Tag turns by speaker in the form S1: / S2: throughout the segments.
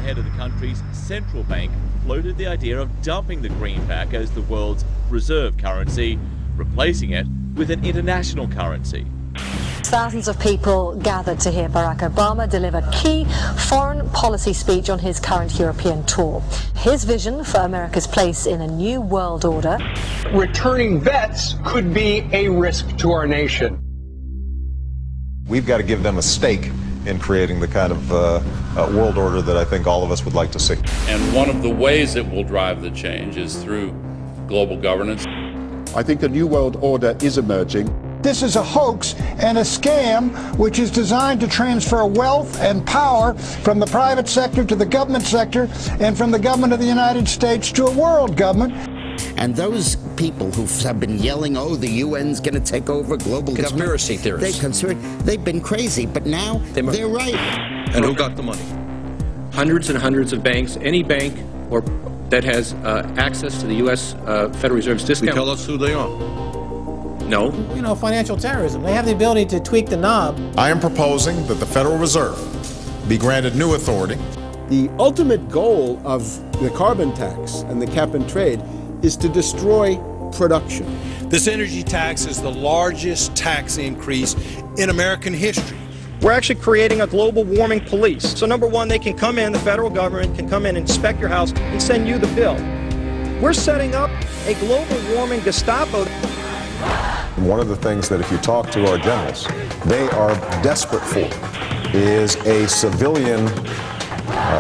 S1: the head of the country's central bank floated the idea of dumping the greenback as the world's reserve currency, replacing it with an international currency.
S2: Thousands of people gathered to hear Barack Obama deliver key foreign policy speech on his current European tour. His vision for America's place in a new world order.
S3: Returning vets could be a risk to our nation.
S4: We've got to give them a stake in creating the kind of world order that I think all of us would like to see.
S5: And one of the ways it will drive the change is through global governance.
S6: I think a new world order is emerging.
S7: This is a hoax and a scam which is designed to transfer wealth and power from the private sector to the government sector and from the government of the United States to a world government.
S8: And those people who have been yelling, oh, the UN's going to take over global
S9: conspiracy theorists.
S8: They've been crazy, but now they're right.
S9: And who got the money? Hundreds and hundreds of banks. Any bank that has access to the U.S. Federal Reserve's discount.
S5: Tell us who they are.
S9: No.
S10: You know, financial terrorism. They have the ability to tweak the knob.
S11: I am proposing that the Federal Reserve be granted new authority.
S6: The ultimate goal of the carbon tax and the cap and trade is to destroy production.
S12: This energy tax is the largest tax increase in American history.
S13: We're actually creating a global warming police. So number one, they can come in, the federal government can come in and inspect your house and send you the bill. We're setting up a global warming Gestapo.
S4: One of the things that if you talk to our generals, they are desperate for is a civilian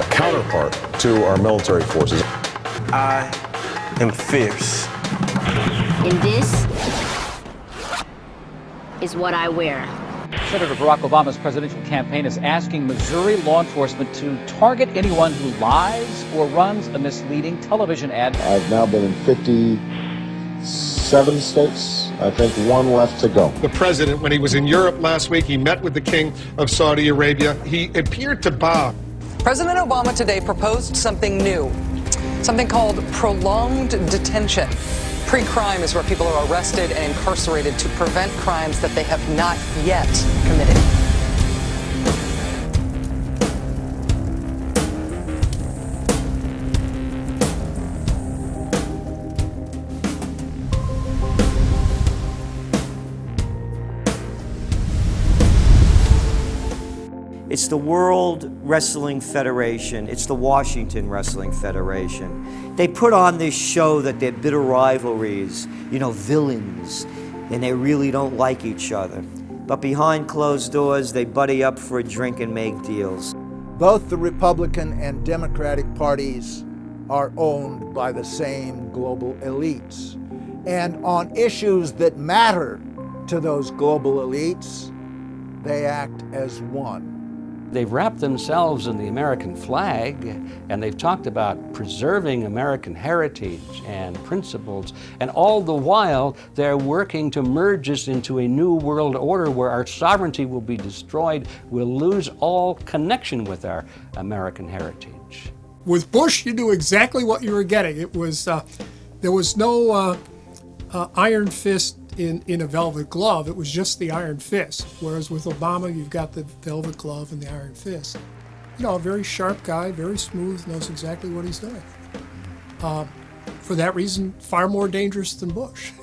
S4: counterpart to our military forces.
S14: I am fierce.
S15: And this is what I wear.
S16: Senator Barack Obama's presidential campaign is asking Missouri law enforcement to target anyone who lies or runs a misleading television ad.
S17: I've now been in 57 states. I think one left to go.
S18: The president, when he was in Europe last week, he met with the King of Saudi Arabia. He appeared to bow.
S19: President Obama today proposed something new, something called prolonged detention. Pre-crime is where people are arrested and incarcerated to prevent crimes that they have not yet committed.
S20: It's the World Wrestling Federation. It's the Washington Wrestling Federation. They put on this show that they're bitter rivalries, you know, villains, and they really don't like each other. But behind closed doors, they buddy up for a drink and make deals.
S7: Both the Republican and Democratic parties are owned by the same global elites. And on issues that matter to those global elites, they act as one.
S21: They've wrapped themselves in the American flag, and they've talked about preserving American heritage and principles, and all the while they're working to merge us into a new world order where our sovereignty will be destroyed. We'll lose all connection with our American heritage.
S22: With Bush, you knew exactly what you were getting. It was there was no iron fist in a velvet glove. It was just the iron fist. Whereas with Obama, you've got the velvet glove and the iron fist. You know, a very sharp guy, very smooth, knows exactly what he's doing. For that reason, far more dangerous than Bush.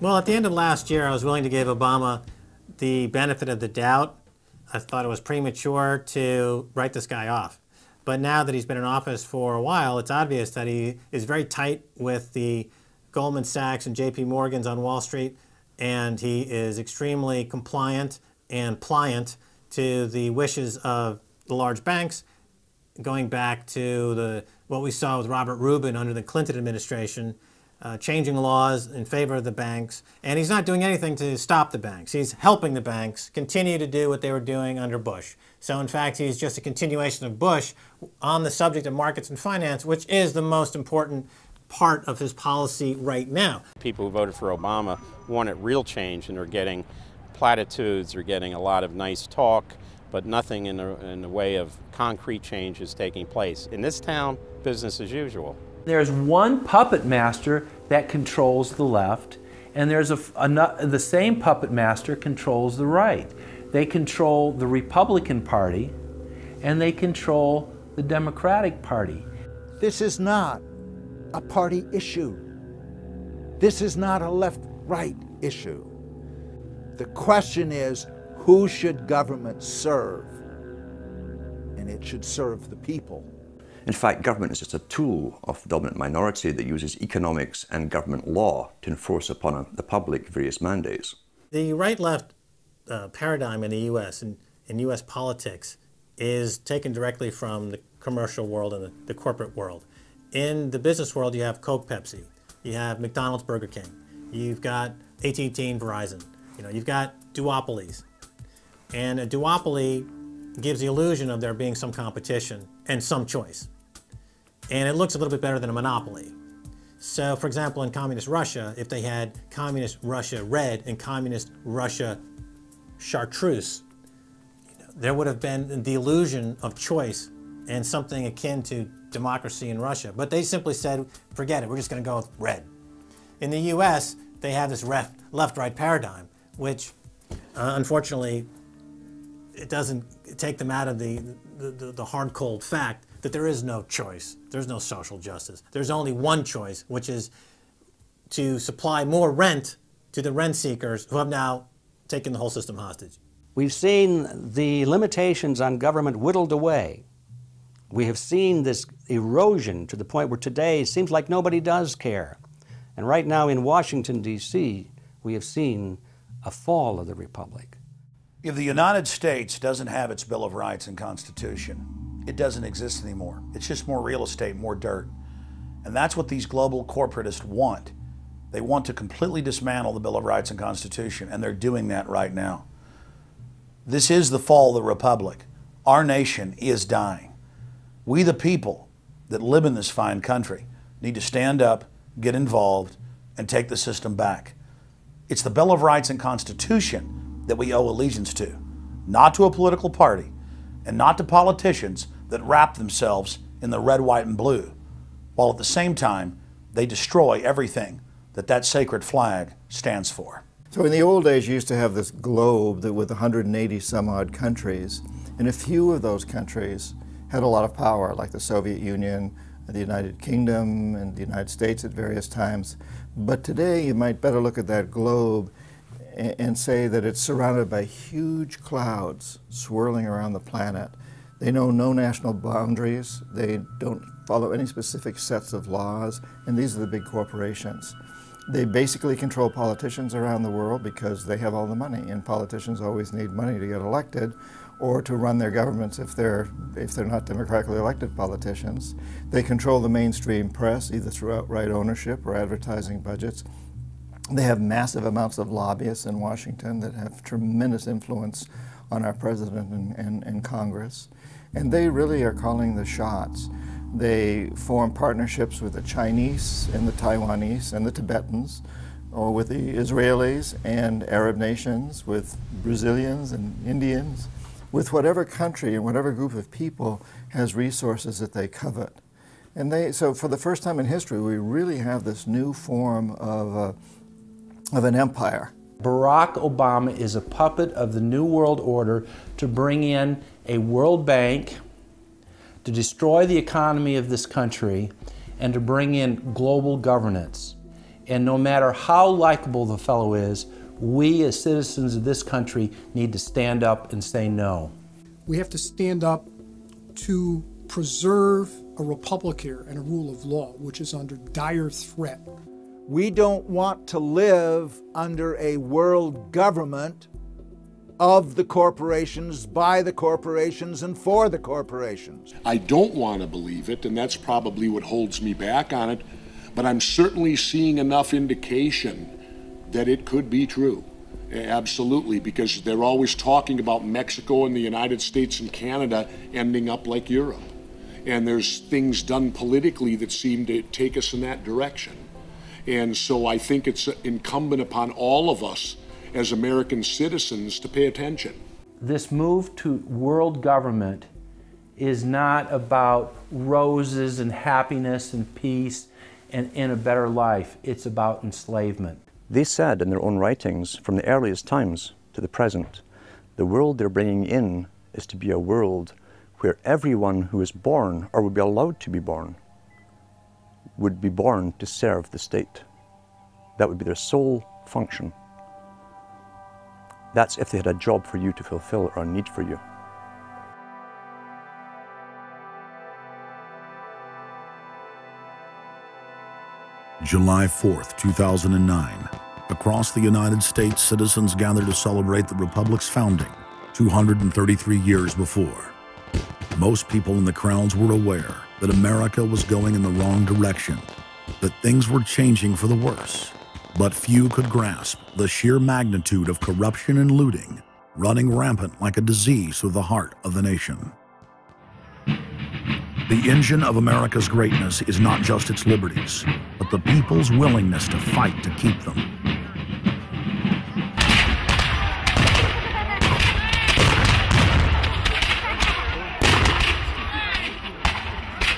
S10: Well, at the end of last year, I was willing to give Obama the benefit of the doubt. I thought it was premature to write this guy off. But now that he's been in office for a while, it's obvious that he is very tight with the Goldman Sachs and JP Morgan's on Wall Street, and he is extremely compliant and pliant to the wishes of the large banks, going back to what we saw with Robert Rubin under the Clinton administration, changing laws in favor of the banks. And he's not doing anything to stop the banks. He's helping the banks continue to do what they were doing under Bush. So in fact, he's just a continuation of Bush on the subject of markets and finance, which is the most important part of his policy right now.
S23: People who voted for Obama wanted real change, and are getting platitudes, they're getting a lot of nice talk, but nothing in the way of concrete change is taking place. In this town, business as usual.
S24: There's one puppet master that controls the left, and there's the same puppet master controls the right. They control the Republican Party, and they control the Democratic Party.
S7: This is not a party issue. This is not a left-right issue. The question is, who should government serve? And it should serve the people.
S1: In fact, government is just a tool of the dominant minority that uses economics and government law to enforce upon the public various mandates.
S10: The right-left paradigm in the U.S. and in U.S. politics is taken directly from the commercial world and the corporate world. In the business world, you have Coke, Pepsi. You have McDonald's, Burger King. You've got AT&T and Verizon. You've got duopolies. And a duopoly gives the illusion of there being some competition and some choice. And it looks a little bit better than a monopoly. So, for example, in Communist Russia, if they had Communist Russia Red and Communist Russia Chartreuse, there would have been the illusion of choice and something akin to democracy in Russia. But they simply said, forget it, we're just going to go with red. In the US, they have this left-right paradigm, which unfortunately, it doesn't take them out of the hard, cold fact that there is no choice. There's no social justice. There's only one choice, which is to supply more rent to the rent seekers who have now taken the whole system hostage.
S21: We've seen the limitations on government whittled away. We have seen this erosion to the point where today it seems like nobody does care. And right now in Washington, D.C., we have seen a fall of the republic.
S2: If the United States doesn't have its Bill of Rights and Constitution, it doesn't exist anymore. It's just more real estate, more dirt. And that's what these global corporatists want. They want to completely dismantle the Bill of Rights and Constitution, and they're doing that right now. This is the fall of the republic. Our nation is dying. We, the people that live in this fine country, need to stand up, get involved, and take the system back. It's the Bill of Rights and Constitution that we owe allegiance to, not to a political party, and not to politicians that wrap themselves in the red, white, and blue, while at the same time they destroy everything that that sacred flag stands for.
S6: So in the old days, you used to have this globe that with 180 some odd countries, and a few of those countries had a lot of power, like the Soviet Union, the United Kingdom, and the United States at various times. But today, you might better look at that globe and say that it's surrounded by huge clouds swirling around the planet. They know no national boundaries. They don't follow any specific sets of laws, and these are the big corporations. They basically control politicians around the world because they have all the money, and politicians always need money to get elected or to run their governments if they're not democratically elected politicians. They control the mainstream press, either through outright ownership or advertising budgets. They have massive amounts of lobbyists in Washington that have tremendous influence on our president and Congress. And they really are calling the shots. They form partnerships with the Chinese and the Taiwanese and the Tibetans, or with the Israelis and Arab nations, with Brazilians and Indians, with whatever country and whatever group of people has resources that they covet. And so for the first time in history, we really have this new form of an empire.
S24: Barack Obama is a puppet of the New World Order to bring in a World Bank, to destroy the economy of this country, and to bring in global governance. And no matter how likable the fellow is, we as citizens of this country need to stand up and say no.
S22: We have to stand up to preserve a republic here and a rule of law, which is under dire threat.
S7: We don't want to live under a world government of the corporations, by the corporations, and for the corporations.
S3: I don't want to believe it, and that's probably what holds me back on it, but I'm certainly seeing enough indication that it could be true. Absolutely, because they're always talking about Mexico and the United States and Canada ending up like Europe. And there's things done politically that seem to take us in that direction. And so I think it's incumbent upon all of us as American citizens to pay attention.
S24: This move to world government is not about roses and happiness and peace and a better life. It's about enslavement.
S1: They said in their own writings, from the earliest times to the present, the world they're bringing in is to be a world where everyone who is born or would be allowed to be born would be born to serve the state. That would be their sole function. That's if they had a job for you to fulfill or a need for you.
S5: July 4th, 2009. Across the United States, citizens gathered to celebrate the Republic's founding 233 years before. Most people in the crowds were aware that America was going in the wrong direction, that things were changing for the worse. But few could grasp the sheer magnitude of corruption and looting running rampant like a disease through the heart of the nation. The engine of America's greatness is not just its liberties, but the people's willingness to fight to keep them.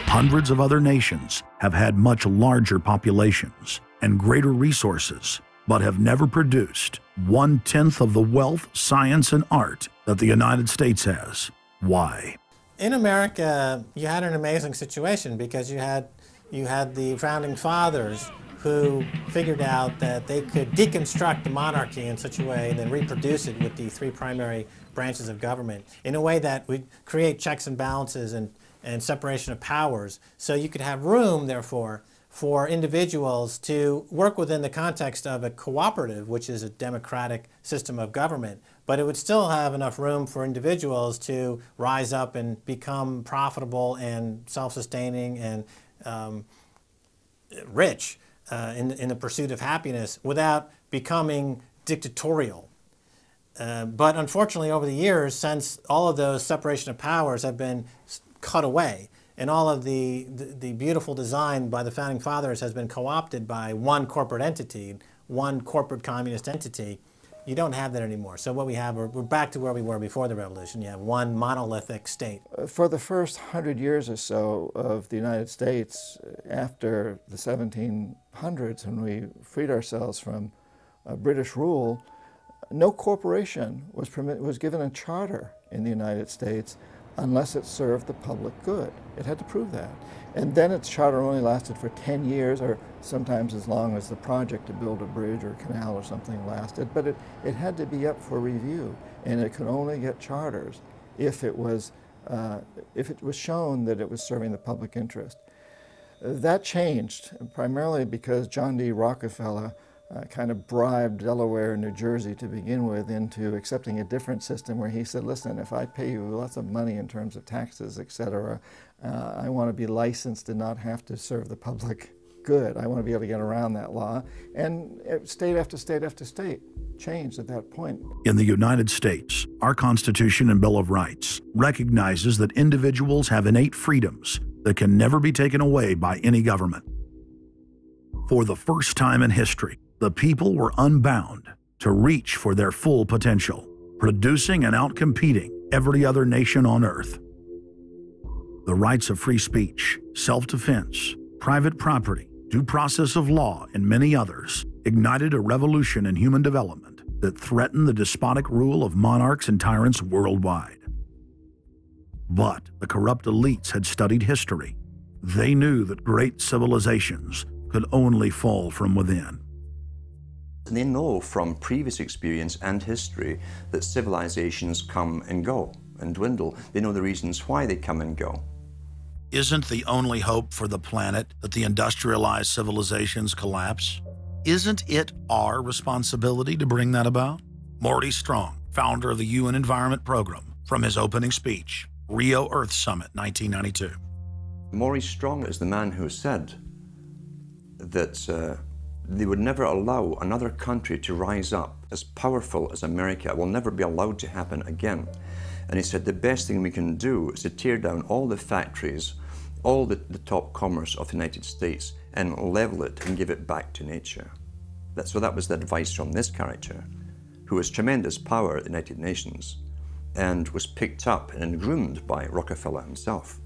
S5: Hundreds of other nations have had much larger populations and greater resources, but have never produced 1/10 of the wealth, science, and art that the United States has. Why?
S10: In America, you had an amazing situation because you had the founding fathers who figured out that they could deconstruct the monarchy in such a way and then reproduce it with the three primary branches of government in a way that would create checks and balances and separation of powers. So you could have room, therefore, for individuals to work within the context of a cooperative, which is a democratic system of government, but it would still have enough room for individuals to rise up and become profitable and self-sustaining and rich in the pursuit of happiness without becoming dictatorial. But unfortunately, over the years, since all of those separation of powers have been cut away, and all of the beautiful design by the founding fathers has been co-opted by one corporate entity, one corporate communist entity, you don't have that anymore. So what we have, we're back to where we were before the revolution. You have one monolithic state.
S6: For the first 100 years or so of the United States, after the 1700s, when we freed ourselves from British rule, no corporation was given a charter in the United States unless it served the public good. It had to prove that. And then its charter only lasted for 10 years, or sometimes as long as the project to build a bridge or a canal or something lasted. But it had to be up for review, and it could only get charters if it was shown that it was serving the public interest. That changed, primarily because John D. Rockefeller kind of bribed Delaware and New Jersey to begin with into accepting a different system where he said, listen, if I pay you lots of money in terms of taxes, etc., I want to be licensed and not have to serve the public good. I want to be able to get around that law. And state after state after state changed at that point.
S5: In the United States, our Constitution and Bill of Rights recognizes that individuals have innate freedoms that can never be taken away by any government. For the first time in history, the people were unbound to reach for their full potential, producing and outcompeting every other nation on earth. The rights of free speech, self-defense, private property, due process of law, and many others ignited a revolution in human development that threatened the despotic rule of monarchs and tyrants worldwide. But the corrupt elites had studied history. They knew that great civilizations could only fall from within.
S1: And they know from previous experience and history that civilizations come and go and dwindle. They know the reasons why they come and go.
S5: Isn't the only hope for the planet that the industrialized civilizations collapse? Isn't it our responsibility to bring that about? Morty Strong, founder of the UN Environment Program, from his opening speech, Rio Earth Summit, 1992.
S1: Maurice Strong is the man who said that they would never allow another country to rise up as powerful as America. It will never be allowed to happen again. And he said the best thing we can do is to tear down all the factories, all the top commerce of the United States, and level it and give it back to nature. So that was the advice from this character, who has tremendous power at the United Nations and was picked up and groomed by Rockefeller himself.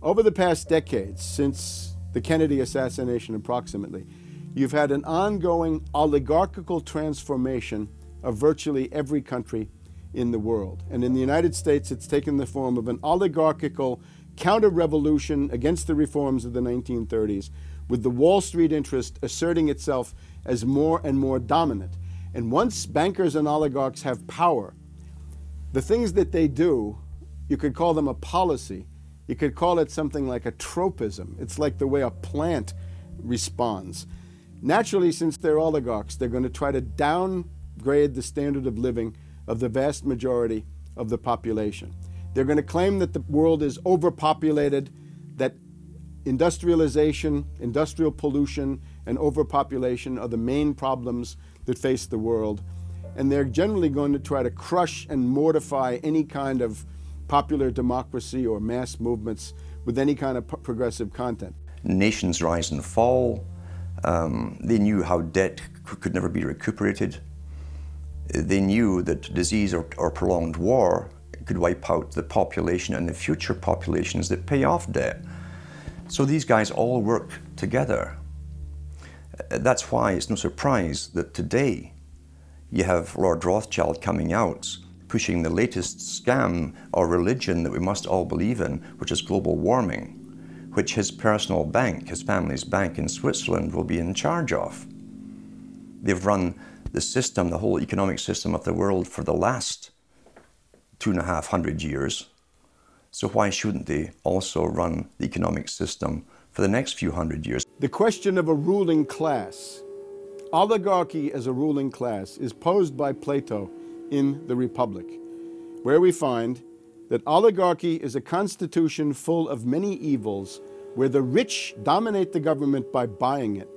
S8: Over the past decades, since the Kennedy assassination approximately, you've had an ongoing oligarchical transformation of virtually every country in the world. And in the United States, it's taken the form of an oligarchical counter-revolution against the reforms of the 1930s, with the Wall Street interest asserting itself as more and more dominant. And once bankers and oligarchs have power, the things that they do, you could call them a policy. You could call it something like a tropism. It's like the way a plant responds. Naturally, since they're oligarchs, they're going to try to downgrade the standard of living of the vast majority of the population. They're going to claim that the world is overpopulated, that industrialization, industrial pollution, and overpopulation are the main problems that face the world. And they're generally going to try to crush and mortify any kind of popular democracy or mass movements with any kind of progressive content.
S1: Nations rise and fall. They knew how debt could never be recuperated. They knew that disease or prolonged war could wipe out the population and the future populations that pay off debt. So these guys all work together. That's why it's no surprise that today you have Lord Rothschild coming out pushing the latest scam or religion that we must all believe in, which is global warming, which his personal bank, his family's bank in Switzerland, will be in charge of. They've run the system, the whole economic system of the world for the last 250 years. So why shouldn't they also run the economic system for the next few hundred years?
S8: The question of a ruling class, oligarchy as a ruling class, is posed by Plato in the Republic, where we find that oligarchy is a constitution full of many evils, where the rich dominate the government by buying it,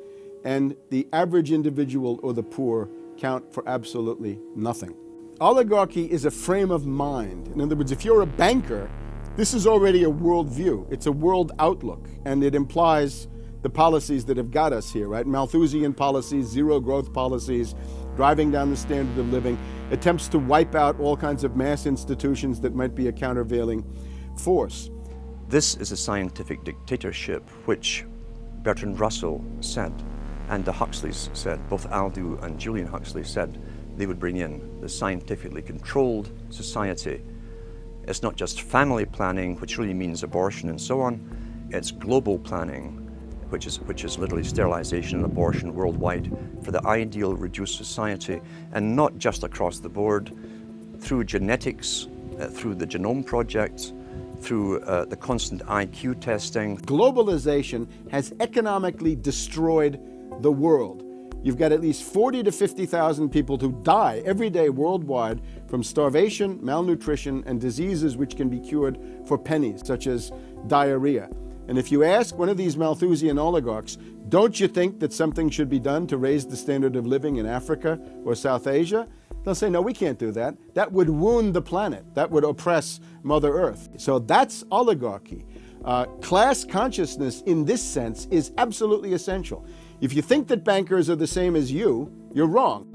S8: and the average individual or the poor count for absolutely nothing. Oligarchy is a frame of mind. In other words, if you're a banker, this is already a worldview. It's a world outlook, and it implies the policies that have got us here, right? Malthusian policies, zero growth policies, driving down the standard of living, attempts to wipe out all kinds of mass institutions that might be a countervailing force.
S1: This is a scientific dictatorship, which Bertrand Russell said, and the Huxleys said, both Aldous and Julian Huxley said they would bring in the scientifically controlled society. It's not just family planning, which really means abortion and so on. It's global planning, which is literally sterilization and abortion worldwide for the ideal reduced society, and not just across the board, through genetics, through the Genome Project, through the constant IQ testing.
S8: Globalization has economically destroyed the world. You've got at least 40 to 50,000 people who die every day worldwide from starvation, malnutrition, and diseases which can be cured for pennies, such as diarrhea. And if you ask one of these Malthusian oligarchs, don't you think that something should be done to raise the standard of living in Africa or South Asia? They'll say, no, we can't do that. That would wound the planet. That would oppress Mother Earth. So that's oligarchy. Class consciousness in this sense is absolutely essential. If you think that bankers are the same as you, you're wrong.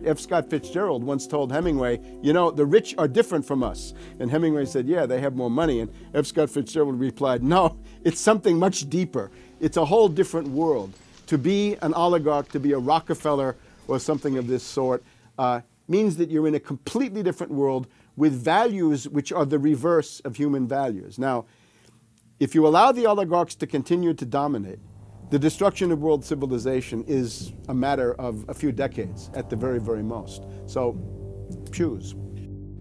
S8: F. Scott Fitzgerald once told Hemingway, you know, the rich are different from us. And Hemingway said, yeah, they have more money. And F. Scott Fitzgerald replied, no, it's something much deeper. It's a whole different world. To be an oligarch, to be a Rockefeller or something of this sort, means that you're in a completely different world with values which are the reverse of human values. Now, if you allow the oligarchs to continue to dominate, the destruction of world civilization is a matter of a few decades at the very, very most. So, choose.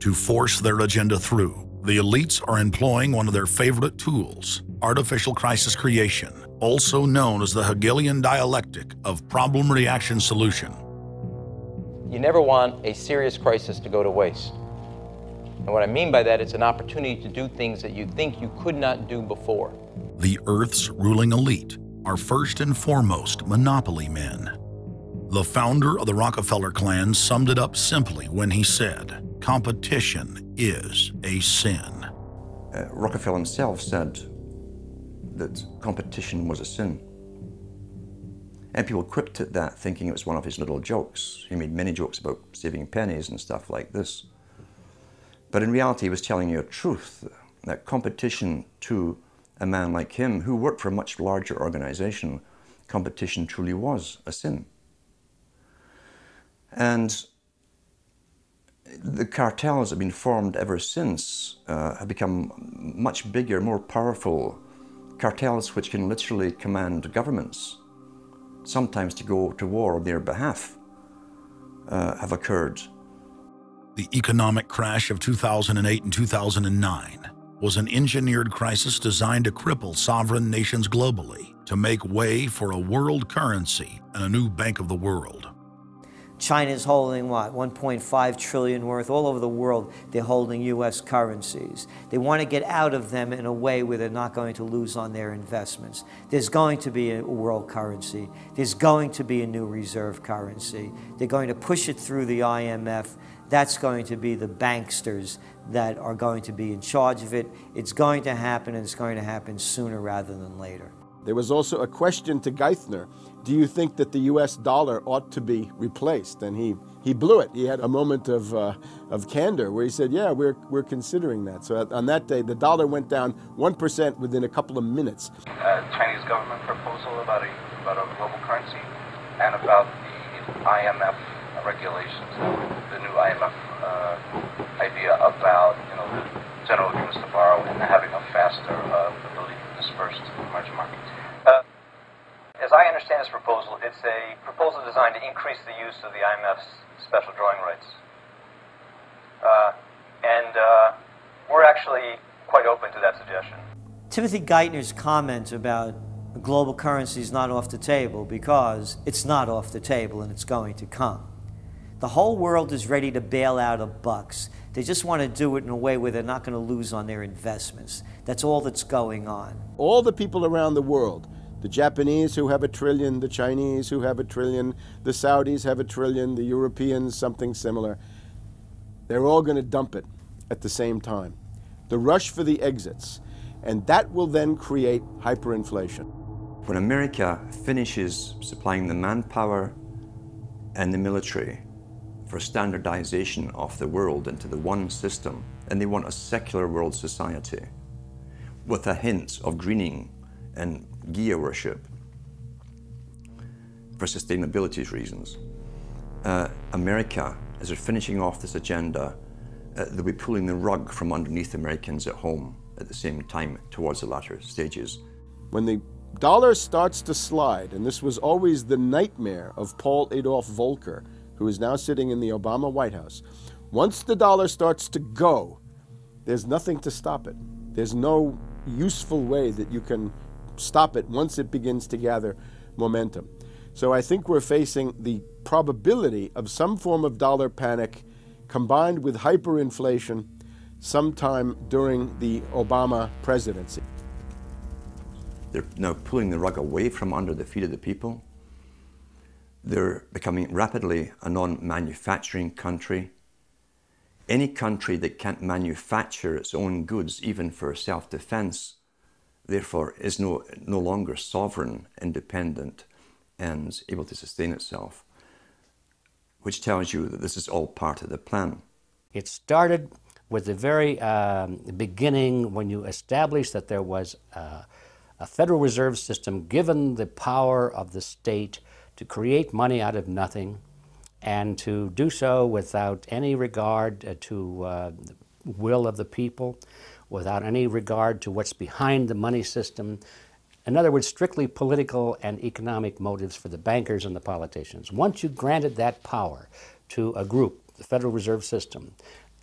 S5: To force their agenda through, the elites are employing one of their favorite tools, artificial crisis creation, also known as the Hegelian dialectic of problem-reaction-solution.
S9: You never want a serious crisis to go to waste. And what I mean by that, it's an opportunity to do things that you think you could not do before.
S5: The Earth's ruling elite are first and foremost monopoly men. The founder of the Rockefeller clan summed it up simply when he said, competition is a sin.
S1: Rockefeller himself said that competition was a sin. And people quipped at that, thinking it was one of his little jokes. He made many jokes about saving pennies and stuff like this. But in reality, he was telling you a truth, that competition to a man like him, who worked for a much larger organization, competition truly was a sin. And The cartels have been formed ever since, have become much bigger, more powerful. Cartels which can literally command governments, sometimes to go to war on their behalf, have occurred.
S5: The economic crash of 2008 and 2009 was an engineered crisis designed to cripple sovereign nations globally to make way for a world currency and a new Bank of the World.
S20: China's holding what, 1.5 trillion worth. All over the world, they're holding U.S. currencies. They want to get out of them in a way where they're not going to lose on their investments. There's going to be a world currency. There's going to be a new reserve currency. They're going to push it through the IMF. That's going to be the banksters that are going to be in charge of it. It's going to happen, and it's going to happen sooner rather than later.
S8: There was also a question to Geithner. Do you think that the U.S. dollar ought to be replaced? And he blew it. He had a moment of candor where he said, yeah, we're considering that. So on that day, the dollar went down 1% within a couple of minutes.
S4: Chinese government proposal about a global currency and about the IMF regulations, the new IMF idea about the general agreements to borrow and having a faster ability to disperse to the emerging markets. As I understand this proposal, it's a proposal designed to increase the use of the IMF's special drawing rights. We're actually quite open to that suggestion.
S20: Timothy Geithner's comment about global currency is not off the table because it's not off the table and it's going to come. The whole world is ready to bail out of bucks. They just want to do it in a way where they're not going to lose on their investments. That's all that's going on.
S8: All the people around the world, the Japanese who have $1 trillion, the Chinese who have $1 trillion, the Saudis have $1 trillion, the Europeans something similar, they're all going to dump it at the same time. The rush for the exits. And that will then create hyperinflation.
S1: When America finishes supplying the manpower and the military for standardization of the world into the one system, and they want a secular world society with a hint of greening and Gaia worship for sustainability reasons. America, as they're finishing off this agenda, they'll be pulling the rug from underneath Americans at home at the same time towards the latter stages.
S8: When the dollar starts to slide, and this was always the nightmare of Paul Adolph Volcker, who is now sitting in the Obama White House, once the dollar starts to go, there's nothing to stop it. There's no useful way that you can stop it once it begins to gather momentum. So I think we're facing the probability of some form of dollar panic combined with hyperinflation sometime during the Obama presidency.
S1: They're now pulling the rug away from under the feet of the people. They're becoming rapidly a non-manufacturing country. Any country that can't manufacture its own goods, even for self-defense, therefore is no longer sovereign, independent, and able to sustain itself, which tells you that this is all part of the plan.
S21: It started with the very beginning when you established that there was a Federal Reserve System given the power of the state to create money out of nothing and to do so without any regard to the will of the people, without any regard to what's behind the money system. In other words, strictly political and economic motives for the bankers and the politicians. Once you granted that power to a group, the Federal Reserve System,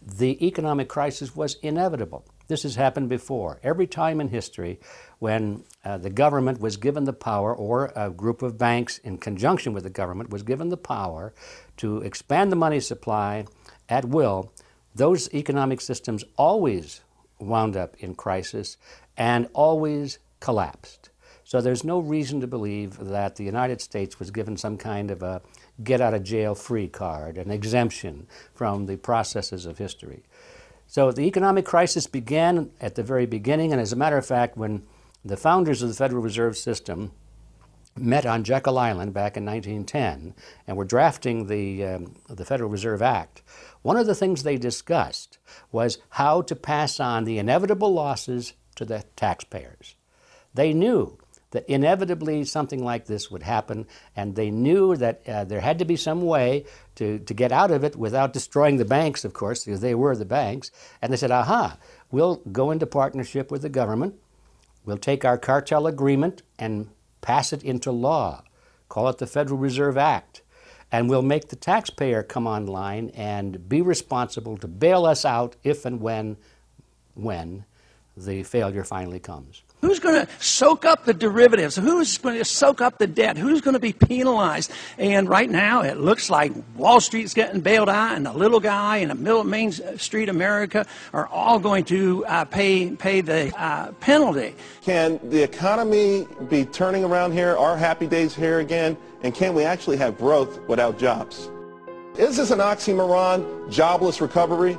S21: the economic crisis was inevitable. This has happened before. Every time in history when the government was given the power, or a group of banks in conjunction with the government was given the power to expand the money supply at will, those economic systems always wound up in crisis and always collapsed. So there's no reason to believe that the United States was given some kind of a get-out-of-jail-free card, an exemption from the processes of history. So the economic crisis began at the very beginning, and as a matter of fact, when the founders of the Federal Reserve System met on Jekyll Island back in 1910 and were drafting the Federal Reserve Act, one of the things they discussed was how to pass on the inevitable losses to the taxpayers. They knew that inevitably something like this would happen, and they knew that there had to be some way to get out of it without destroying the banks, of course, because they were the banks. And they said, aha, we'll go into partnership with the government, we'll take our cartel agreement and pass it into law, call it the Federal Reserve Act, and we'll make the taxpayer come online and be responsible to bail us out if and when the failure finally comes.
S11: Who's going to soak up the derivatives? Who's going to soak up the debt? Who's going to be penalized? And right now, it looks like Wall Street's getting bailed out, and the little guy in the middle of Main Street America are all going to pay the penalty.
S12: Can the economy be turning around here? Are happy days here again? And can we actually have growth without jobs? Is this an oxymoron, jobless recovery?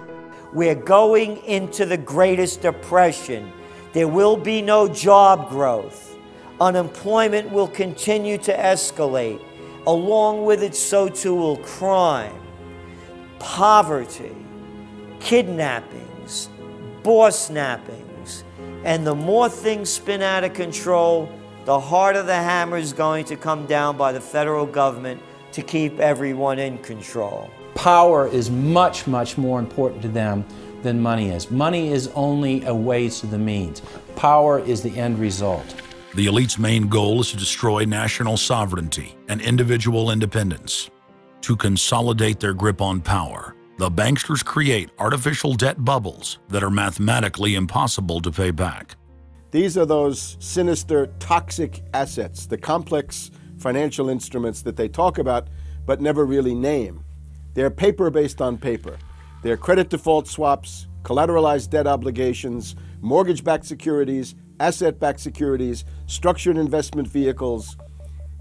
S20: We're going into the greatest depression. There will be no job growth. Unemployment will continue to escalate. Along with it, so too will crime, poverty, kidnappings, boss snappings. And the more things spin out of control, the harder the hammer is going to come down by the federal government to keep everyone in control.
S24: Power is much, much more important to them than money is. Money is only a way to the means. Power is the end result.
S5: The elite's main goal is to destroy national sovereignty and individual independence. To consolidate their grip on power, the banksters create artificial debt bubbles that are mathematically impossible to pay back.
S8: These are those sinister, toxic assets, the complex financial instruments that they talk about but never really name. They're paper based on paper. They're credit default swaps, collateralized debt obligations, mortgage-backed securities, asset-backed securities, structured investment vehicles,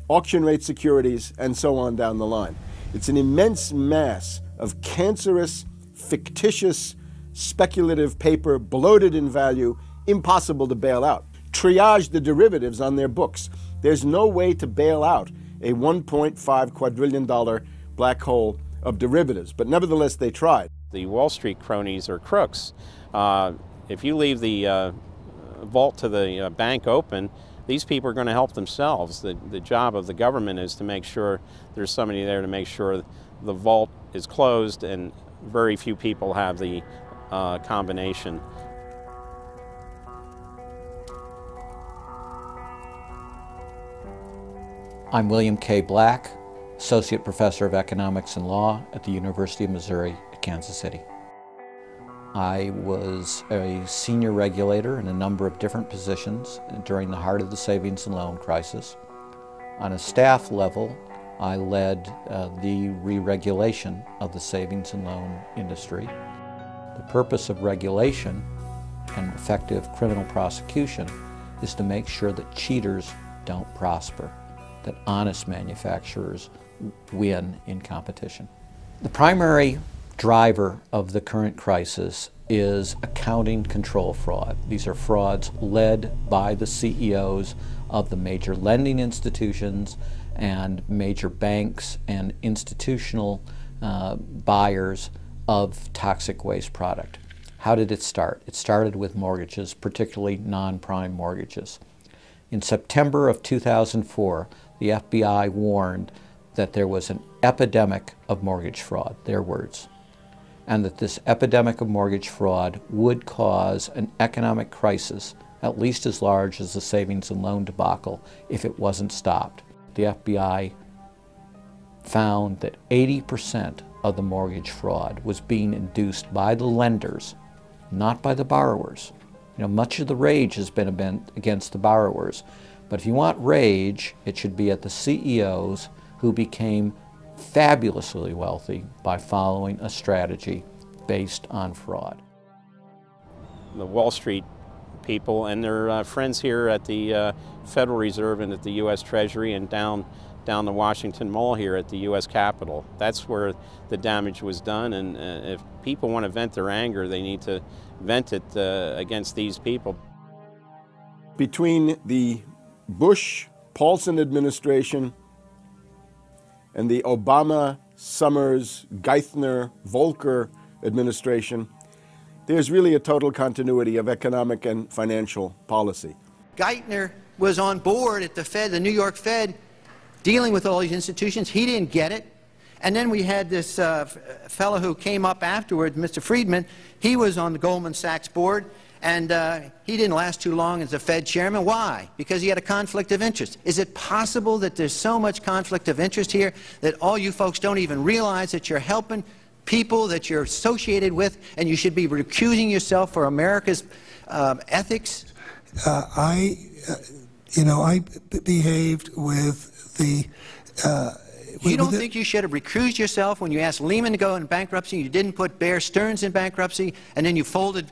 S8: auction rate securities, and so on down the line. It's an immense mass of cancerous, fictitious, speculative paper, bloated in value, impossible to bail out. Triage the derivatives on their books. There's no way to bail out a $1.5 quadrillion black hole of derivatives, but nevertheless they tried.
S23: The Wall Street cronies are crooks. If you leave the vault to the bank open, these people are going to help themselves. The job of the government is to make sure there's somebody there to make sure the vault is closed, and very few people have the combination.
S16: I'm William K. Black, Associate Professor of Economics and Law at the University of Missouri at Kansas City. I was a senior regulator in a number of different positions during the heart of the savings and loan crisis. On a staff level, I led the re-regulation of the savings and loan industry. The purpose of regulation and effective criminal prosecution is to make sure that cheaters don't prosper, that honest manufacturers win in competition. The primary driver of the current crisis is accounting control fraud. These are frauds led by the CEOs of the major lending institutions and major banks and institutional buyers of toxic waste product. How did it start? It started with mortgages, particularly non-prime mortgages. In September of 2004, the FBI warned that there was an epidemic of mortgage fraud, their words, and that this epidemic of mortgage fraud would cause an economic crisis at least as large as the savings and loan debacle if it wasn't stopped. The FBI found that 80% of the mortgage fraud was being induced by the lenders, not by the borrowers. You know, much of the rage has been against the borrowers, but if you want rage, it should be at the CEOs who became fabulously wealthy by following a strategy based on fraud.
S23: The Wall Street people and their friends here at the Federal Reserve and at the U.S. Treasury and down the Washington Mall here at the U.S. Capitol. That's where the damage was done, and if people want to vent their anger, they need to vent it against these people.
S8: Between the Bush-Paulson administration and the Obama, Summers, Geithner, Volcker administration, there's really a total continuity of economic and financial policy.
S13: Geithner was on board at the Fed, the New York Fed, dealing with all these institutions. He didn't get it. And then we had this fellow who came up afterwards, Mr. Friedman. He was on the Goldman Sachs board, and he didn't last too long as a Fed chairman. Why? Because he had a conflict of interest. Is it possible that there's so much conflict of interest here that all you folks don't even realize that you're helping people that you're associated with, and you should be recusing yourself for America's ethics?
S14: I behaved with the...
S13: You don't think you should have recused yourself when you asked Lehman to go in bankruptcy, you didn't put Bear Stearns in bankruptcy, and then you folded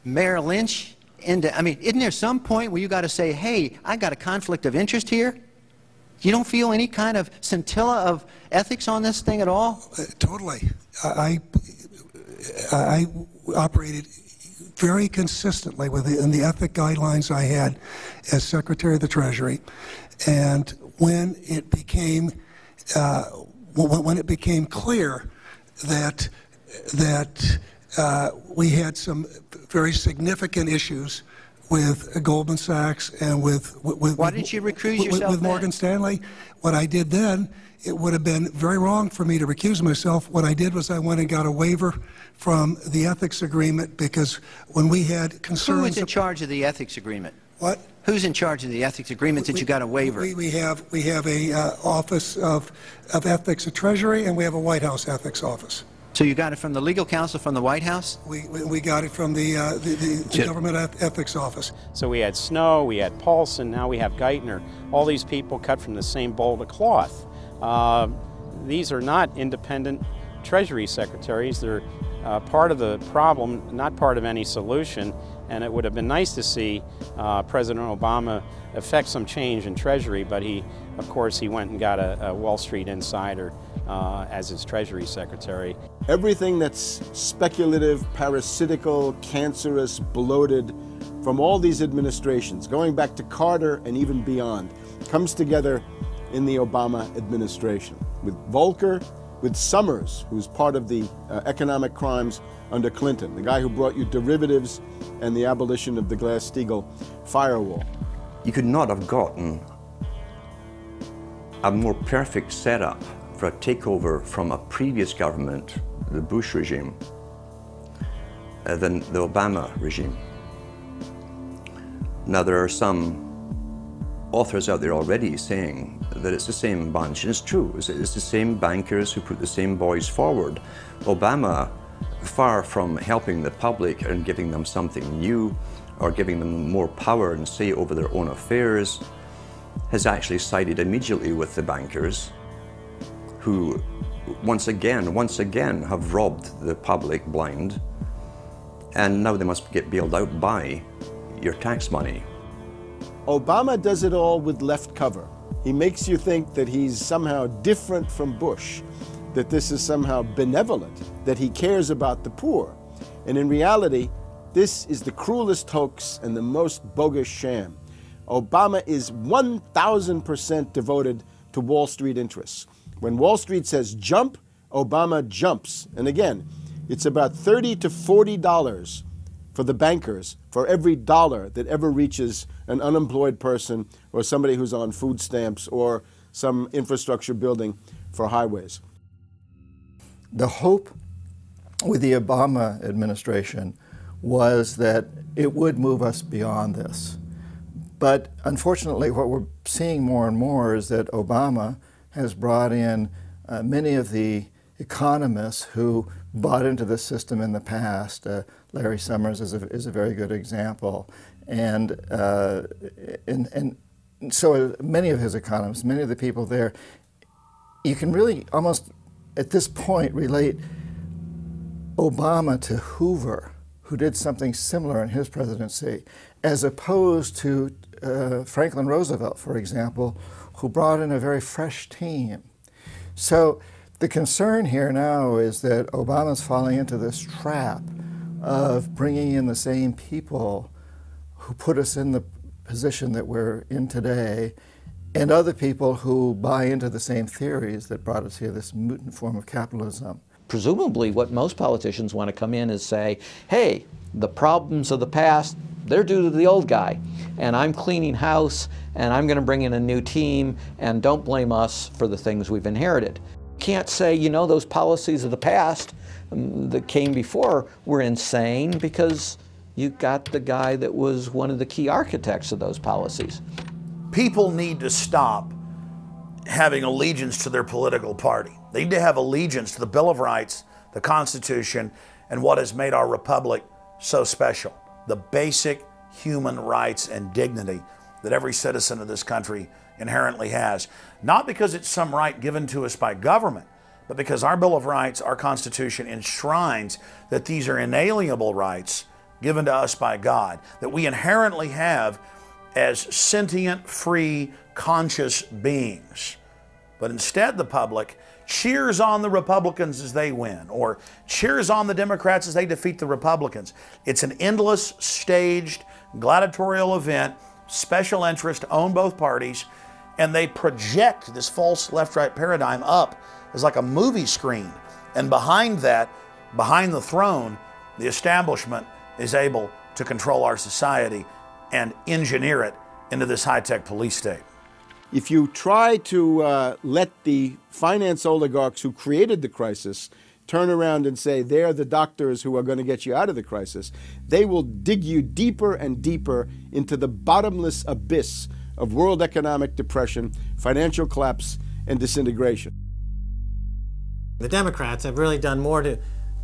S13: Merrill Lynch into... I mean, isn't there some point where you got to say, hey, I got a conflict of interest here? You don't feel any kind of scintilla of ethics on this thing at all?
S14: Totally. I operated very consistently within the ethic guidelines I had as Secretary of the Treasury, and when it became clear that we had some very significant issues with Goldman Sachs and with
S13: why didn't you recuse yourself
S14: with Morgan Stanley, what I did then, it would have been very wrong for me to recuse myself. What I did was I went and got a waiver from the ethics agreement, because when we had concerns...
S13: Who is in charge of the ethics agreement?
S14: What?
S13: Who's in charge of the ethics agreement that you got a waiver?
S14: We have a Office of Ethics at Treasury, and we have a White House ethics office.
S13: So you got it from the legal counsel from the White House?
S14: We got it from the government ethics office.
S23: So we had Snow, we had Paulson, now we have Geithner. All these people cut from the same bowl of cloth. These are not independent Treasury secretaries. They're part of the problem, not part of any solution. And it would have been nice to see President Obama effect some change in Treasury, but of course, he went and got a Wall Street insider as his Treasury Secretary.
S8: Everything that's speculative, parasitical, cancerous, bloated from all these administrations, going back to Carter and even beyond, comes together in the Obama administration. With Volcker, with Summers, who's part of the economic crimes under Clinton, the guy who brought you derivatives and the abolition of the Glass-Steagall firewall.
S1: You could not have gotten a more perfect setup for a takeover from a previous government, the Bush regime, than the Obama regime. Now, there are some authors out there already saying that it's the same bunch, and it's true. It's the same bankers who put the same boys forward. Obama, far from helping the public and giving them something new or giving them more power and say over their own affairs, has actually sided immediately with the bankers who once again have robbed the public blind, and now they must get bailed out by your tax money.
S8: Obama does it all with left cover. He makes you think that he's somehow different from Bush, that this is somehow benevolent, that he cares about the poor. And in reality, this is the cruelest hoax and the most bogus sham. Obama is 1,000% devoted to Wall Street interests. When Wall Street says jump, Obama jumps. And again, it's about $30 to $40 for the bankers for every dollar that ever reaches an unemployed person or somebody who's on food stamps or some infrastructure building for highways.
S6: The hope with the Obama administration was that it would move us beyond this. But unfortunately, what we're seeing more and more is that Obama has brought in many of the economists who bought into the system in the past. Larry Summers is a very good example. And so many of his economists, many of the people there, you can really almost at this point relate Obama to Hoover, who did something similar in his presidency, as opposed to Franklin Roosevelt, for example, who brought in a very fresh team. So the concern here now is that Obama's falling into this trap of bringing in the same people who put us in the position that we're in today, and other people who buy into the same theories that brought us here, this mutant form of capitalism.
S16: presumably what most politicians want to come in is say, hey, the problems of the past, they're due to the old guy, and I'm cleaning house, and I'm going to bring in a new team, and don't blame us for the things we've inherited. Can't say, you know, those policies of the past that came before were insane, because you got the guy that was one of the key architects of those policies.
S2: People need to stop having allegiance to their political party. They need to have allegiance to the Bill of Rights, the Constitution, and what has made our republic so special. The basic human rights and dignity that every citizen of this country inherently has. Not because it's some right given to us by government, but because our Bill of Rights, our Constitution, enshrines that these are inalienable rights given to us by God, that we inherently have as sentient, free, conscious beings. But instead the public cheers on the Republicans as they win, or cheers on the Democrats as they defeat the Republicans. It's an endless, staged, gladiatorial event, special interest own both parties, and they project this false left-right paradigm up as like a movie screen. And behind that, behind the throne, the establishment is able to control our society and engineer it into this high-tech police state.
S8: If you try to let the finance oligarchs who created the crisis turn around and say they're the doctors who are going to get you out of the crisis, they will dig you deeper and deeper into the bottomless abyss of world economic depression, financial collapse, and disintegration.
S10: The Democrats have really done more to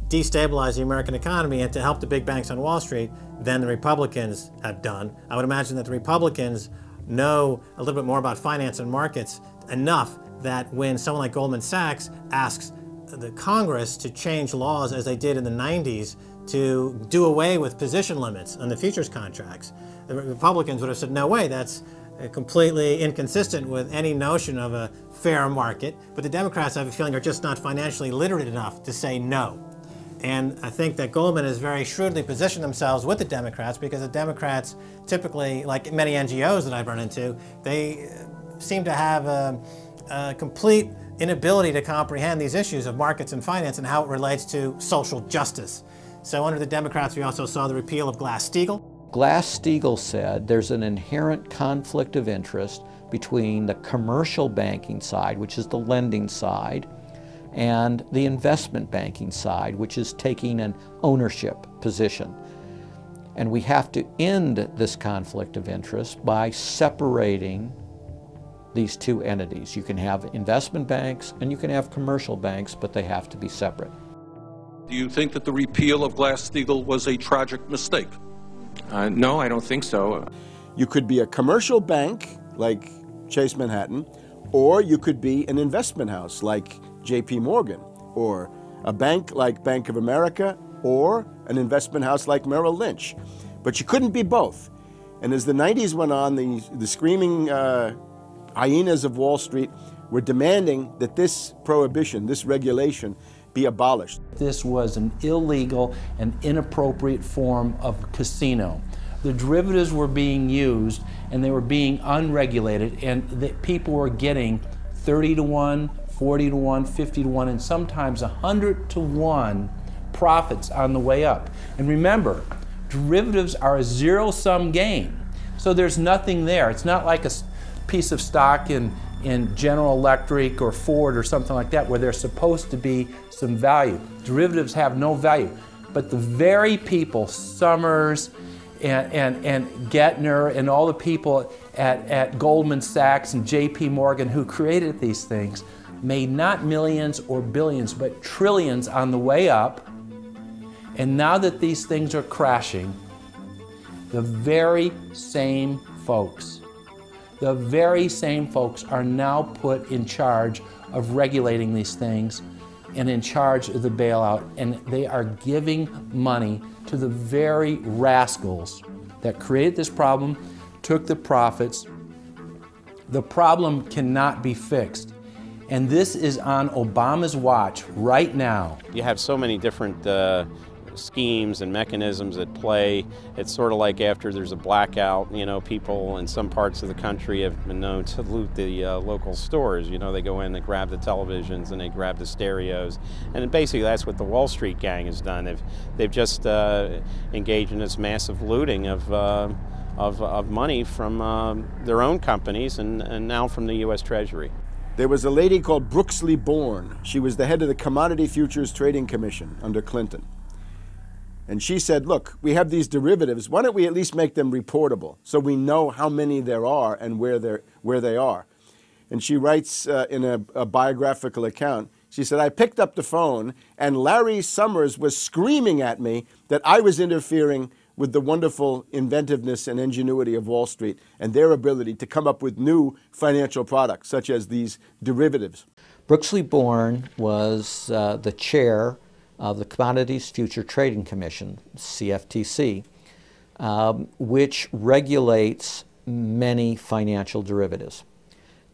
S10: destabilize the American economy and to help the big banks on Wall Street than the Republicans have done. I would imagine that the Republicans know a little bit more about finance and markets enough that when someone like Goldman Sachs asks the Congress to change laws as they did in the 90s to do away with position limits on the futures contracts, the Republicans would have said, no way, that's completely inconsistent with any notion of a fair market. But the Democrats, I have a feeling, are just not financially literate enough to say no. And I think that Goldman has very shrewdly positioned themselves with the Democrats, because the Democrats typically, like many NGOs that I've run into, they seem to have a complete inability to comprehend these issues of markets and finance and how it relates to social justice. So under the Democrats, we also saw the repeal of Glass-Steagall.
S16: Glass-Steagall said there's an inherent conflict of interest between the commercial banking side, which is the lending side, and the investment banking side, which is taking an ownership position. And we have to end this conflict of interest by separating these two entities. You can have investment banks and you can have commercial banks, but they have to be separate.
S15: Do you think that the repeal of Glass-Steagall was a tragic mistake?
S17: No, I don't think so.
S8: You could be a commercial bank like Chase Manhattan, or you could be an investment house like J.P. Morgan, or a bank like Bank of America, or an investment house like Merrill Lynch. But you couldn't be both. And as the 90s went on, the screaming hyenas of Wall Street were demanding that this prohibition, this regulation, be abolished.
S24: This was an illegal and inappropriate form of casino. The derivatives were being used and they were being unregulated, and people were getting 30 to 1, 40 to 1, 50 to 1, and sometimes 100 to 1 profits on the way up. And remember, derivatives are a zero-sum game. So there's nothing there. It's not like a piece of stock in General Electric or Ford or something like that where there's supposed to be some value. Derivatives have no value. But the very people, Summers and Gettner and all the people at Goldman Sachs and J.P. Morgan who created these things, made not millions or billions, but trillions on the way up. And now that these things are crashing, the very same folks are now put in charge of regulating these things and in charge of the bailout, and they are giving money to the very rascals that created this problem, took the profits. The problem cannot be fixed. And this is on Obama's watch right now.
S23: You have so many different schemes and mechanisms at play. It's sort of like after there's a blackout, you know, people in some parts of the country have been known to loot the local stores. You know, they go in, they grab the televisions and they grab the stereos. And basically that's what the Wall Street gang has done. They've just engaged in this massive looting of money from their own companies and now from the U.S. Treasury.
S8: There was a lady called Brooksley Born. She was the head of the Commodity Futures Trading Commission under Clinton. And she said, look, we have these derivatives. Why don't we at least make them reportable so we know how many there are and where they are? And she writes in a biographical account, she said, I picked up the phone and Larry Summers was screaming at me that I was interfering with the wonderful inventiveness and ingenuity of Wall Street and their ability to come up with new financial products, such as these derivatives.
S16: Brooksley Born was the chair of the Commodities Future Trading Commission, CFTC, which regulates many financial derivatives.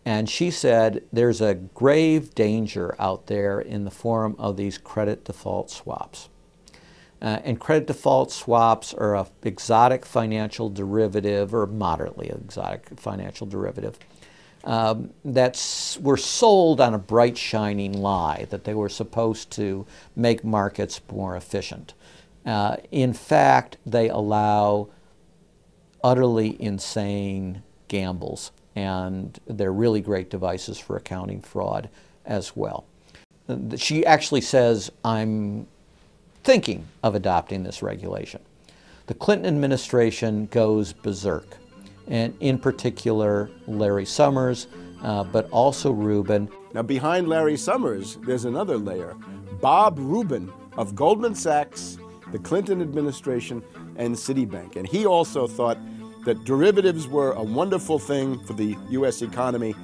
S16: And she said there's a grave danger out there in the form of these credit default swaps. And credit default swaps are an exotic financial derivative, or moderately exotic financial derivative, that were sold on a bright, shining lie that they were supposed to make markets more efficient. In fact, they allow utterly insane gambles, and they're really great devices for accounting fraud as well. She actually says, I'm thinking of adopting this regulation. The Clinton administration goes berserk, and in particular Larry Summers, but also Rubin.
S8: Now behind Larry Summers, there's another layer. Bob Rubin of Goldman Sachs, the Clinton administration, and Citibank. And he also thought that derivatives were a wonderful thing for the U.S. economy,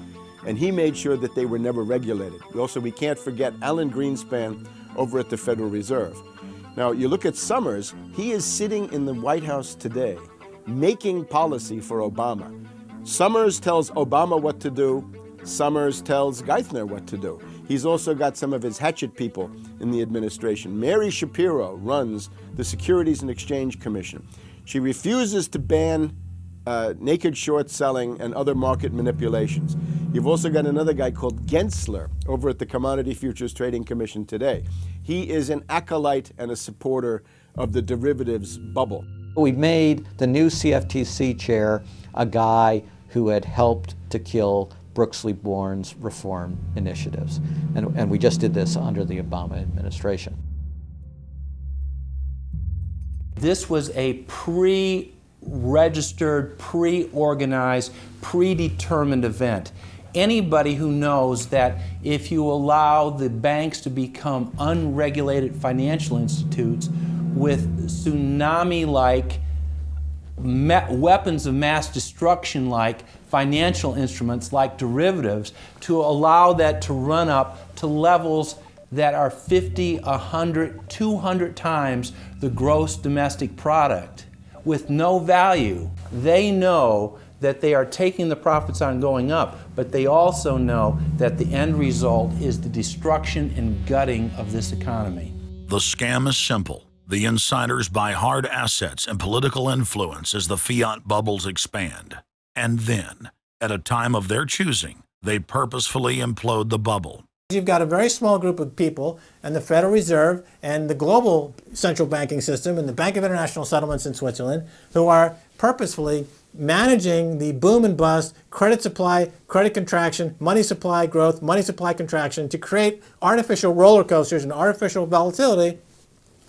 S8: and he made sure that they were never regulated. Also, we can't forget Alan Greenspan over at the Federal Reserve. Now, you look at Summers, he is sitting in the White House today, making policy for Obama. Summers tells Obama what to do. Summers tells Geithner what to do. He's also got some of his hatchet people in the administration. Mary Shapiro runs the Securities and Exchange Commission. She refuses to ban naked short selling and other market manipulations. You've also got another guy called Gensler over at the Commodity Futures Trading Commission today. He is an acolyte and a supporter of the derivatives bubble.
S16: We made the new CFTC chair a guy who had helped to kill Brooksley Born's reform initiatives. And we just did this under the Obama administration.
S24: This was a pre-registered, pre-organized, predetermined event. Anybody who knows that if you allow the banks to become unregulated financial institutes with tsunami-like weapons of mass destruction like financial instruments like derivatives, to allow that to run up to levels that are 50, 100, 200 times the gross domestic product with no value. They know that they are taking the profits on going up, but they also know that the end result is the destruction and gutting of this economy.
S5: The scam is simple. The insiders buy hard assets and political influence as the fiat bubbles expand. And then, at a time of their choosing, they purposefully implode the bubble.
S10: You've got a very small group of people, and the Federal Reserve and the global central banking system and the Bank of International Settlements in Switzerland, who are purposefully managing the boom and bust, credit supply, credit contraction, money supply growth, money supply contraction, to create artificial roller coasters and artificial volatility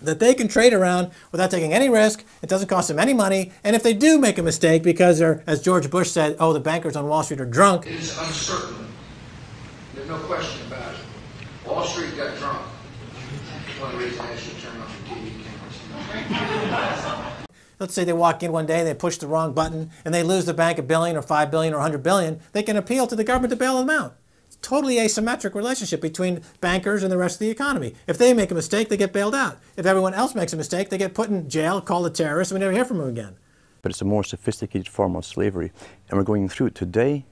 S10: that they can trade around without taking any risk. It doesn't cost them any money. And if they do make a mistake because they're, as George Bush said, oh, the bankers on Wall Street are drunk.
S7: It is uncertain. There's no question about it. Wall Street got drunk. That's one of the reasons I should turn off the TV cameras.
S10: Let's say they walk in one day, they push the wrong button, and they lose the bank $1 billion or $5 billion or $100 billion. They can appeal to the government to bail them out. It's a totally asymmetric relationship between bankers and the rest of the economy. If they make a mistake, they get bailed out. If everyone else makes a mistake, they get put in jail, called a terrorist, and we never hear from them again.
S1: But it's a more sophisticated form of slavery, and we're going through it today.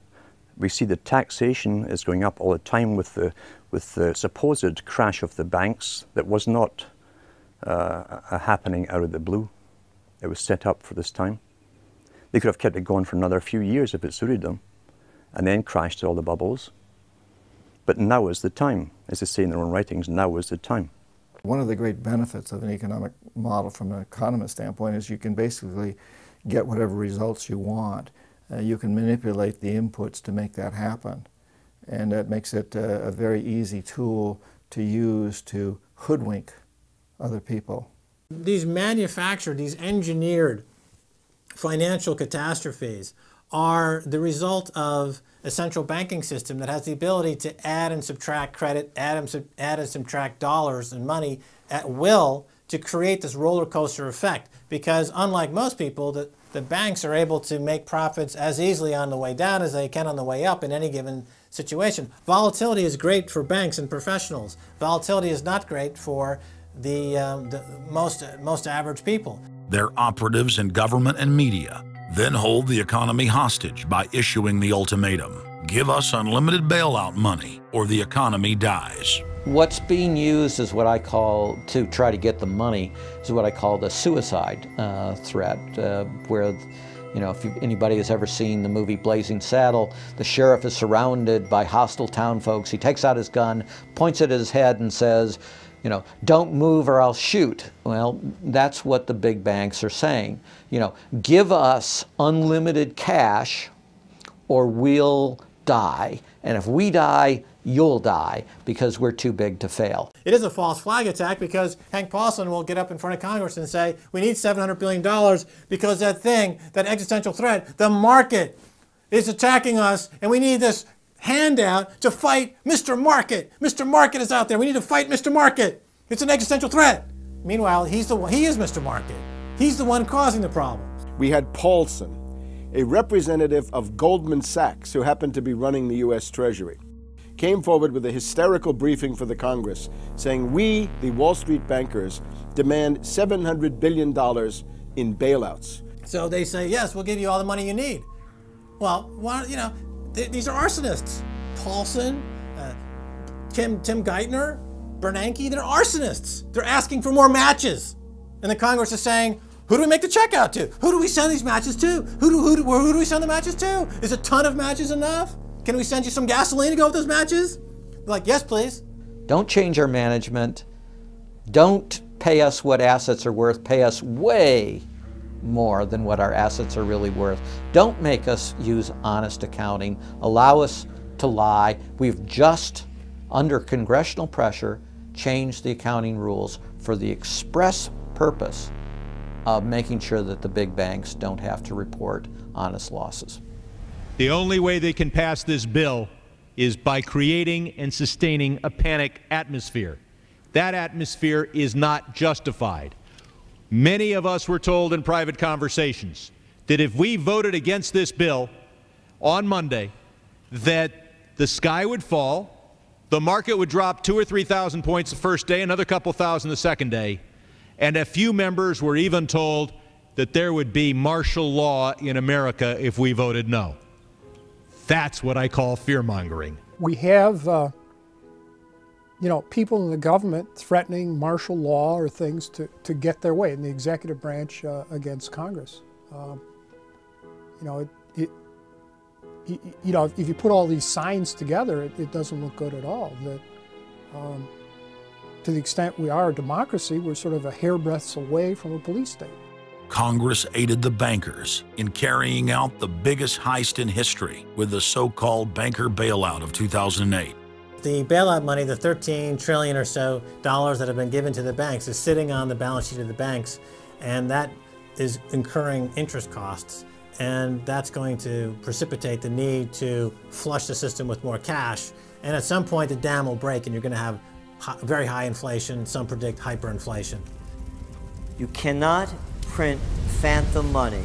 S1: We see the taxation is going up all the time with the supposed crash of the banks that was not a happening out of the blue. It was set up for this time. They could have kept it going for another few years if it suited them, and then crashed all the bubbles. But now is the time, as they say in their own writings, now is the time.
S6: One of the great benefits of an economic model from an economist standpoint is you can basically get whatever results you want. You can manipulate the inputs to make that happen. And that makes it a very easy tool to use to hoodwink other people.
S10: These manufactured, these engineered financial catastrophes are the result of a central banking system that has the ability to add and subtract credit, add and subtract dollars and money at will to create this roller coaster effect. Because unlike most people, the banks are able to make profits as easily on the way down as they can on the way up in any given situation. Volatility is great for banks and professionals. Volatility is not great for the most average people.
S5: Their operatives in government and media then hold the economy hostage by issuing the ultimatum: give us unlimited bailout money or the economy dies.
S16: What's being used is what I call, to try to get the money, is what I call the suicide threat, where, you know, if anybody has ever seen the movie Blazing Saddle, the sheriff is surrounded by hostile town folks. He takes out his gun, points it at his head and says, you know, don't move or I'll shoot. Well, that's what the big banks are saying. You know, give us unlimited cash or we'll die. And if we die, you'll die, because we're too big to fail.
S10: It is a false flag attack, because Hank Paulson will get up in front of Congress and say, we need $700 billion because that thing, that existential threat, the market is attacking us, and we need this handout to fight Mr. Market. Mr. Market is out there. We need to fight Mr. Market. It's an existential threat. Meanwhile, he is Mr. Market. He's the one causing the problems.
S8: We had Paulson, a representative of Goldman Sachs who happened to be running the U.S. Treasury, came forward with a hysterical briefing for the Congress saying, we, the Wall Street bankers, demand $700 billion in bailouts.
S10: So they say, yes, we'll give you all the money you need. Well, you know, these are arsonists. Paulson, Tim Geithner, Bernanke, they're arsonists. They're asking for more matches. And the Congress is saying, who do we make the check out to? Who do we send these matches to? Who do we send the matches to? Is a ton of matches enough? Can we send you some gasoline to go with those matches? They're like, yes, please.
S16: Don't change our management. Don't pay us what assets are worth. Pay us way more than what our assets are really worth. Don't make us use honest accounting. Allow us to lie. We've just, under congressional pressure, changed the accounting rules for the express purpose of making sure that the big banks don't have to report honest losses.
S3: The only way they can pass this bill is by creating and sustaining a panic atmosphere. That atmosphere is not justified. Many of us were told in private conversations that if we voted against this bill on Monday, that the sky would fall, the market would drop 2,000 or 3,000 points the first day, another couple thousand the second day, and a few members were even told that there would be martial law in America if we voted no. That's what I call fear-mongering.
S18: We have, you know, people in the government threatening martial law or things to get their way in the executive branch against Congress. You know, if you put all these signs together, it doesn't look good at all. That, to the extent we are a democracy, we're sort of a hairbreadth away from a police state.
S5: Congress aided the bankers in carrying out the biggest heist in history with the so-called banker bailout of 2008.
S10: The bailout money, the $13 trillion or so dollars that have been given to the banks, is sitting on the balance sheet of the banks, and that is incurring interest costs. And that's going to precipitate the need to flush the system with more cash. And at some point, the dam will break, and you're going to have very high inflation. Some predict hyperinflation.
S20: You cannot print phantom money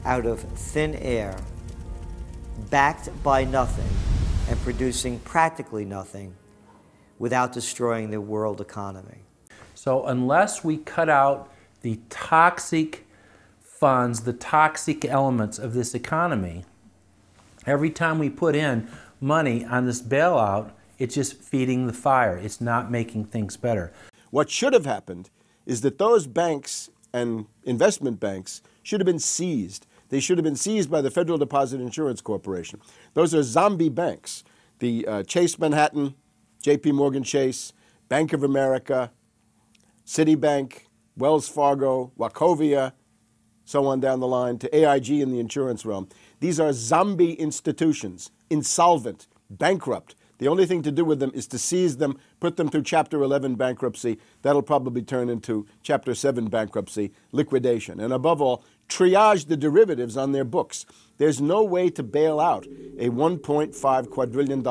S20: out of thin air, backed by nothing and producing practically nothing without destroying the world economy.
S24: So unless we cut out the toxic funds, the toxic elements of this economy, every time we put in money on this bailout, it's just feeding the fire. It's not making things better.
S8: What should have happened is that those banks and investment banks should have been seized. They should have been seized by the Federal Deposit Insurance Corporation. Those are zombie banks. The Chase Manhattan, JP Morgan Chase, Bank of America, Citibank, Wells Fargo, Wachovia, so on down the line, to AIG in the insurance realm. These are zombie institutions, insolvent, bankrupt. The only thing to do with them is to seize them, put them through Chapter 11 bankruptcy. That'll probably turn into Chapter 7 bankruptcy, liquidation. And above all, triage the derivatives on their books. There's no way to bail out a $1.5 quadrillion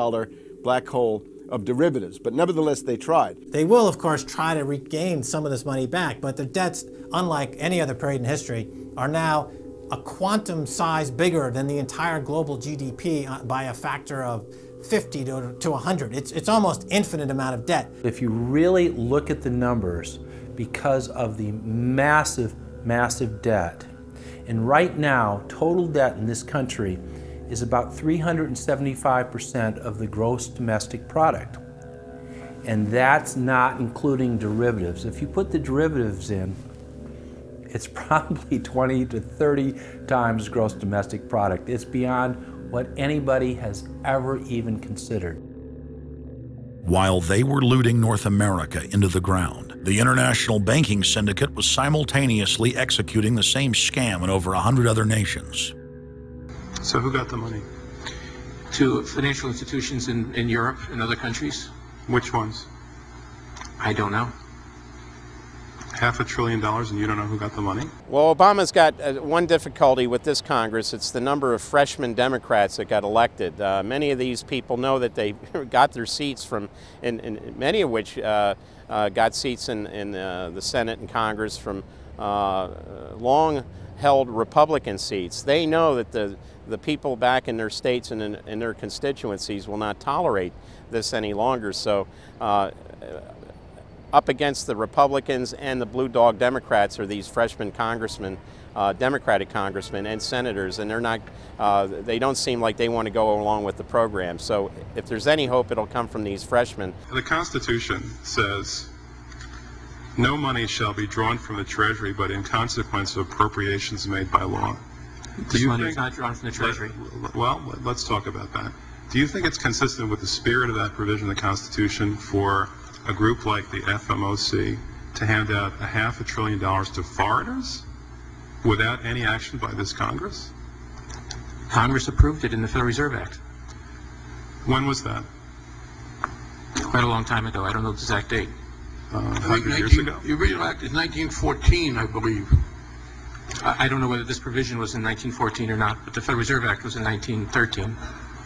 S8: black hole of derivatives, but nevertheless they tried.
S10: They will, of course, try to regain some of this money back, but their debts, unlike any other period in history, are now a quantum size bigger than the entire global GDP by a factor of 50 to 100. It's almost infinite amount of debt.
S24: If you really look at the numbers, because of the massive, massive debt, and right now, total debt in this country is about 375% of the gross domestic product. And that's not including derivatives. If you put the derivatives in, it's probably 20 to 30 times gross domestic product. It's beyond what anybody has ever even considered.
S5: While they were looting North America into the ground, the international banking syndicate was simultaneously executing the same scam in over 100 other nations.
S15: So who got the money? To financial institutions in Europe and other countries. Which ones? I don't know. $500 billion and you don't know who got the money?
S23: Well, Obama's got one difficulty with this Congress. It's the number of freshman Democrats that got elected. Many of these people know that they got their seats from, and many of which got seats in the Senate and Congress from long-held Republican seats. They know that the people back in their states and in their constituencies will not tolerate this any longer. So up against the Republicans and the Blue Dog Democrats are these freshman congressmen, Democratic congressmen and senators, and they're not, they don't seem like they want to go along with the program. So if there's any hope, it'll come from these freshmen.
S15: The Constitution says no money shall be drawn from the Treasury but in consequence of appropriations made by law. This money is not drawn from the Treasury. Well, let's talk about that. Do you think it's consistent with the spirit of that provision of the Constitution for a group like the FMOC to hand out $500 billion to foreigners without any action by this Congress? Congress approved it in the Federal Reserve Act. When was that? Quite a long time ago. I don't know the exact date. 100 years ago? The original act is 1914, I believe. I don't know whether this provision was in 1914 or not, but the Federal Reserve Act was in 1913.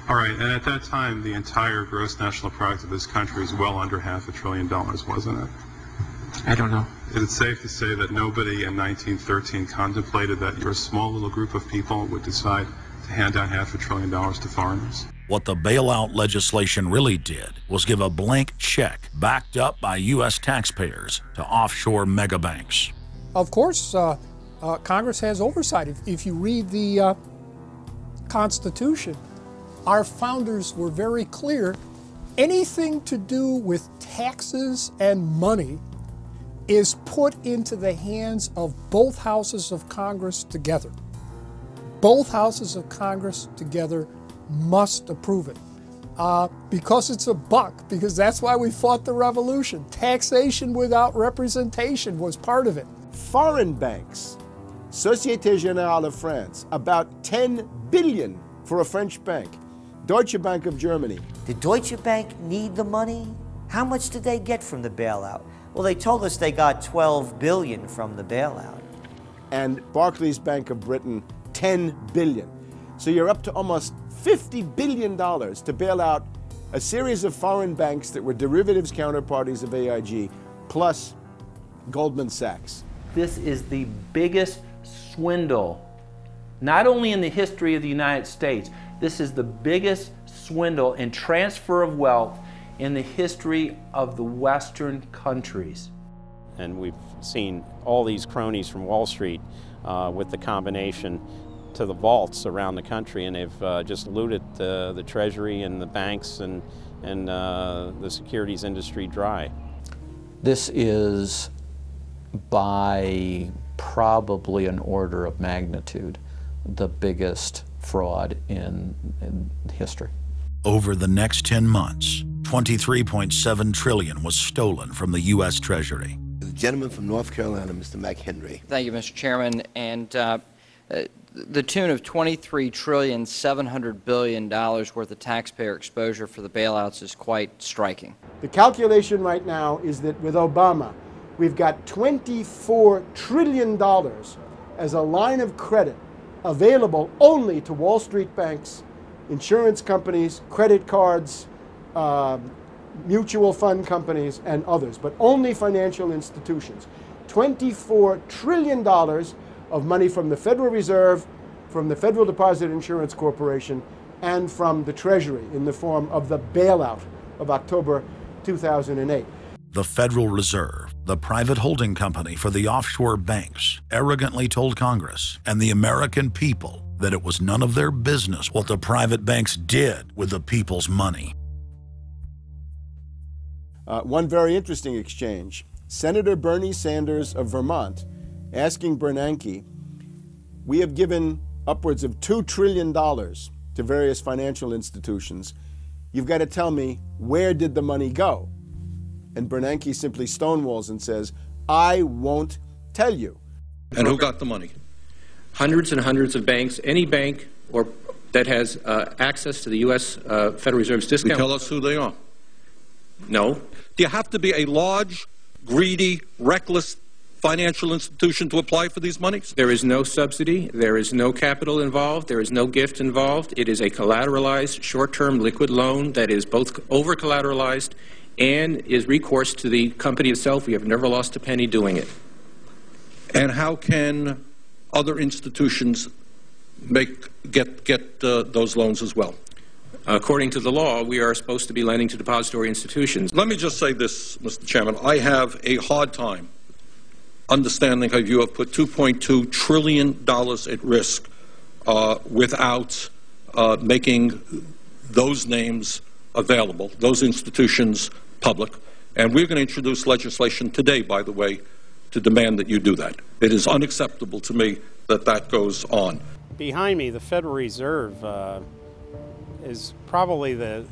S15: All right, and at that time, the entire gross national product of this country was well under $500 billion, wasn't it? I don't know. Is it safe to say that nobody in 1913 contemplated that your small little group of people would decide to hand out $500 billion to foreigners?
S5: What the bailout legislation really did was give a blank check backed up by U.S. taxpayers to offshore mega banks.
S18: Of course, Congress has oversight. If you read the Constitution, our founders were very clear. Anything to do with taxes and money is put into the hands of both houses of Congress together. Both houses of Congress together must approve it. Because it's a buck, because that's why we fought the revolution. Taxation without representation was part of it.
S8: Foreign banks, Société Générale of France, about 10 billion for a French bank. Deutsche Bank of Germany.
S20: Did Deutsche Bank need the money? How much did they get from the bailout? Well, they told us they got $12 billion from the bailout.
S8: And Barclays Bank of Britain, 10 billion. So you're up to almost $50 billion to bail out a series of foreign banks that were derivatives counterparties of AIG, plus Goldman Sachs.
S24: This is the biggest swindle, not only in the history of the United States, this is the biggest swindle and transfer of wealth in the history of the Western countries.
S23: And we've seen all these cronies from Wall Street with the combination to the vaults around the country, and they've just looted the Treasury and the banks and the securities industry dry.
S16: This is by probably an order of magnitude the biggest fraud in history.
S5: Over the next 10 months, $23.7 trillion was stolen from the U.S. Treasury.
S4: The gentleman from North Carolina, Mr. McHenry.
S9: Thank you, Mr. Chairman. And the tune of $23.7 trillion worth of taxpayer exposure for the bailouts is quite striking.
S8: The calculation right now is that with Obama, we've got $24 trillion as a line of credit available only to Wall Street banks, insurance companies, credit cards, mutual fund companies, and others, but only financial institutions. $24 trillion of money from the Federal Reserve, from the Federal Deposit Insurance Corporation, and from the Treasury in the form of the bailout of October 2008.
S5: The Federal Reserve, the private holding company for the offshore banks, arrogantly told Congress and the American people that it was none of their business what the private banks did with the people's money.
S8: One very interesting exchange. Senator Bernie Sanders of Vermont asking Bernanke, we have given upwards of $2 trillion to various financial institutions. You've got to tell me, where did the money go? And Bernanke simply stonewalls and says, I won't tell you.
S17: And who got the money? Hundreds and hundreds of banks. Any bank or that has access to the U.S. Federal Reserve's discount.
S19: You tell us who they are.
S17: No.
S19: Do you have to be a large, greedy, reckless financial institution to apply for these monies?
S17: There is no subsidy. There is no capital involved. There is no gift involved. It is a collateralized, short-term liquid loan that is both over-collateralized and is recourse to the company itself. We have never lost a penny doing it.
S19: And how can other institutions get those loans as well?
S17: According to the law, we are supposed to be lending to depository institutions.
S19: Let me just say this, Mr. Chairman. I have a hard time understanding how you have put $2.2 trillion at risk without making those names available, those institutions public. And we're going to introduce legislation today, by the way, to demand that you do that. It is unacceptable to me that that goes on.
S23: Behind me, the Federal Reserve is probably the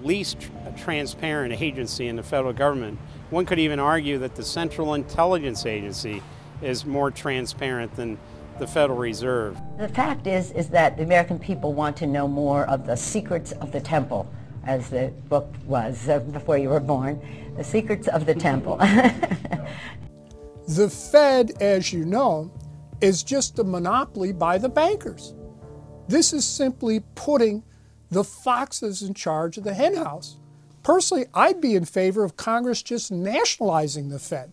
S23: least transparent agency in the federal government. One could even argue that the Central Intelligence Agency is more transparent than the Federal Reserve.
S22: The fact is that the American people want to know more of the secrets of the temple, as the book was before you were born, The Secrets of the Temple.
S18: The Fed, as you know, is just a monopoly by the bankers. This is simply putting the foxes in charge of the henhouse. Personally, I'd be in favor of Congress just nationalizing the Fed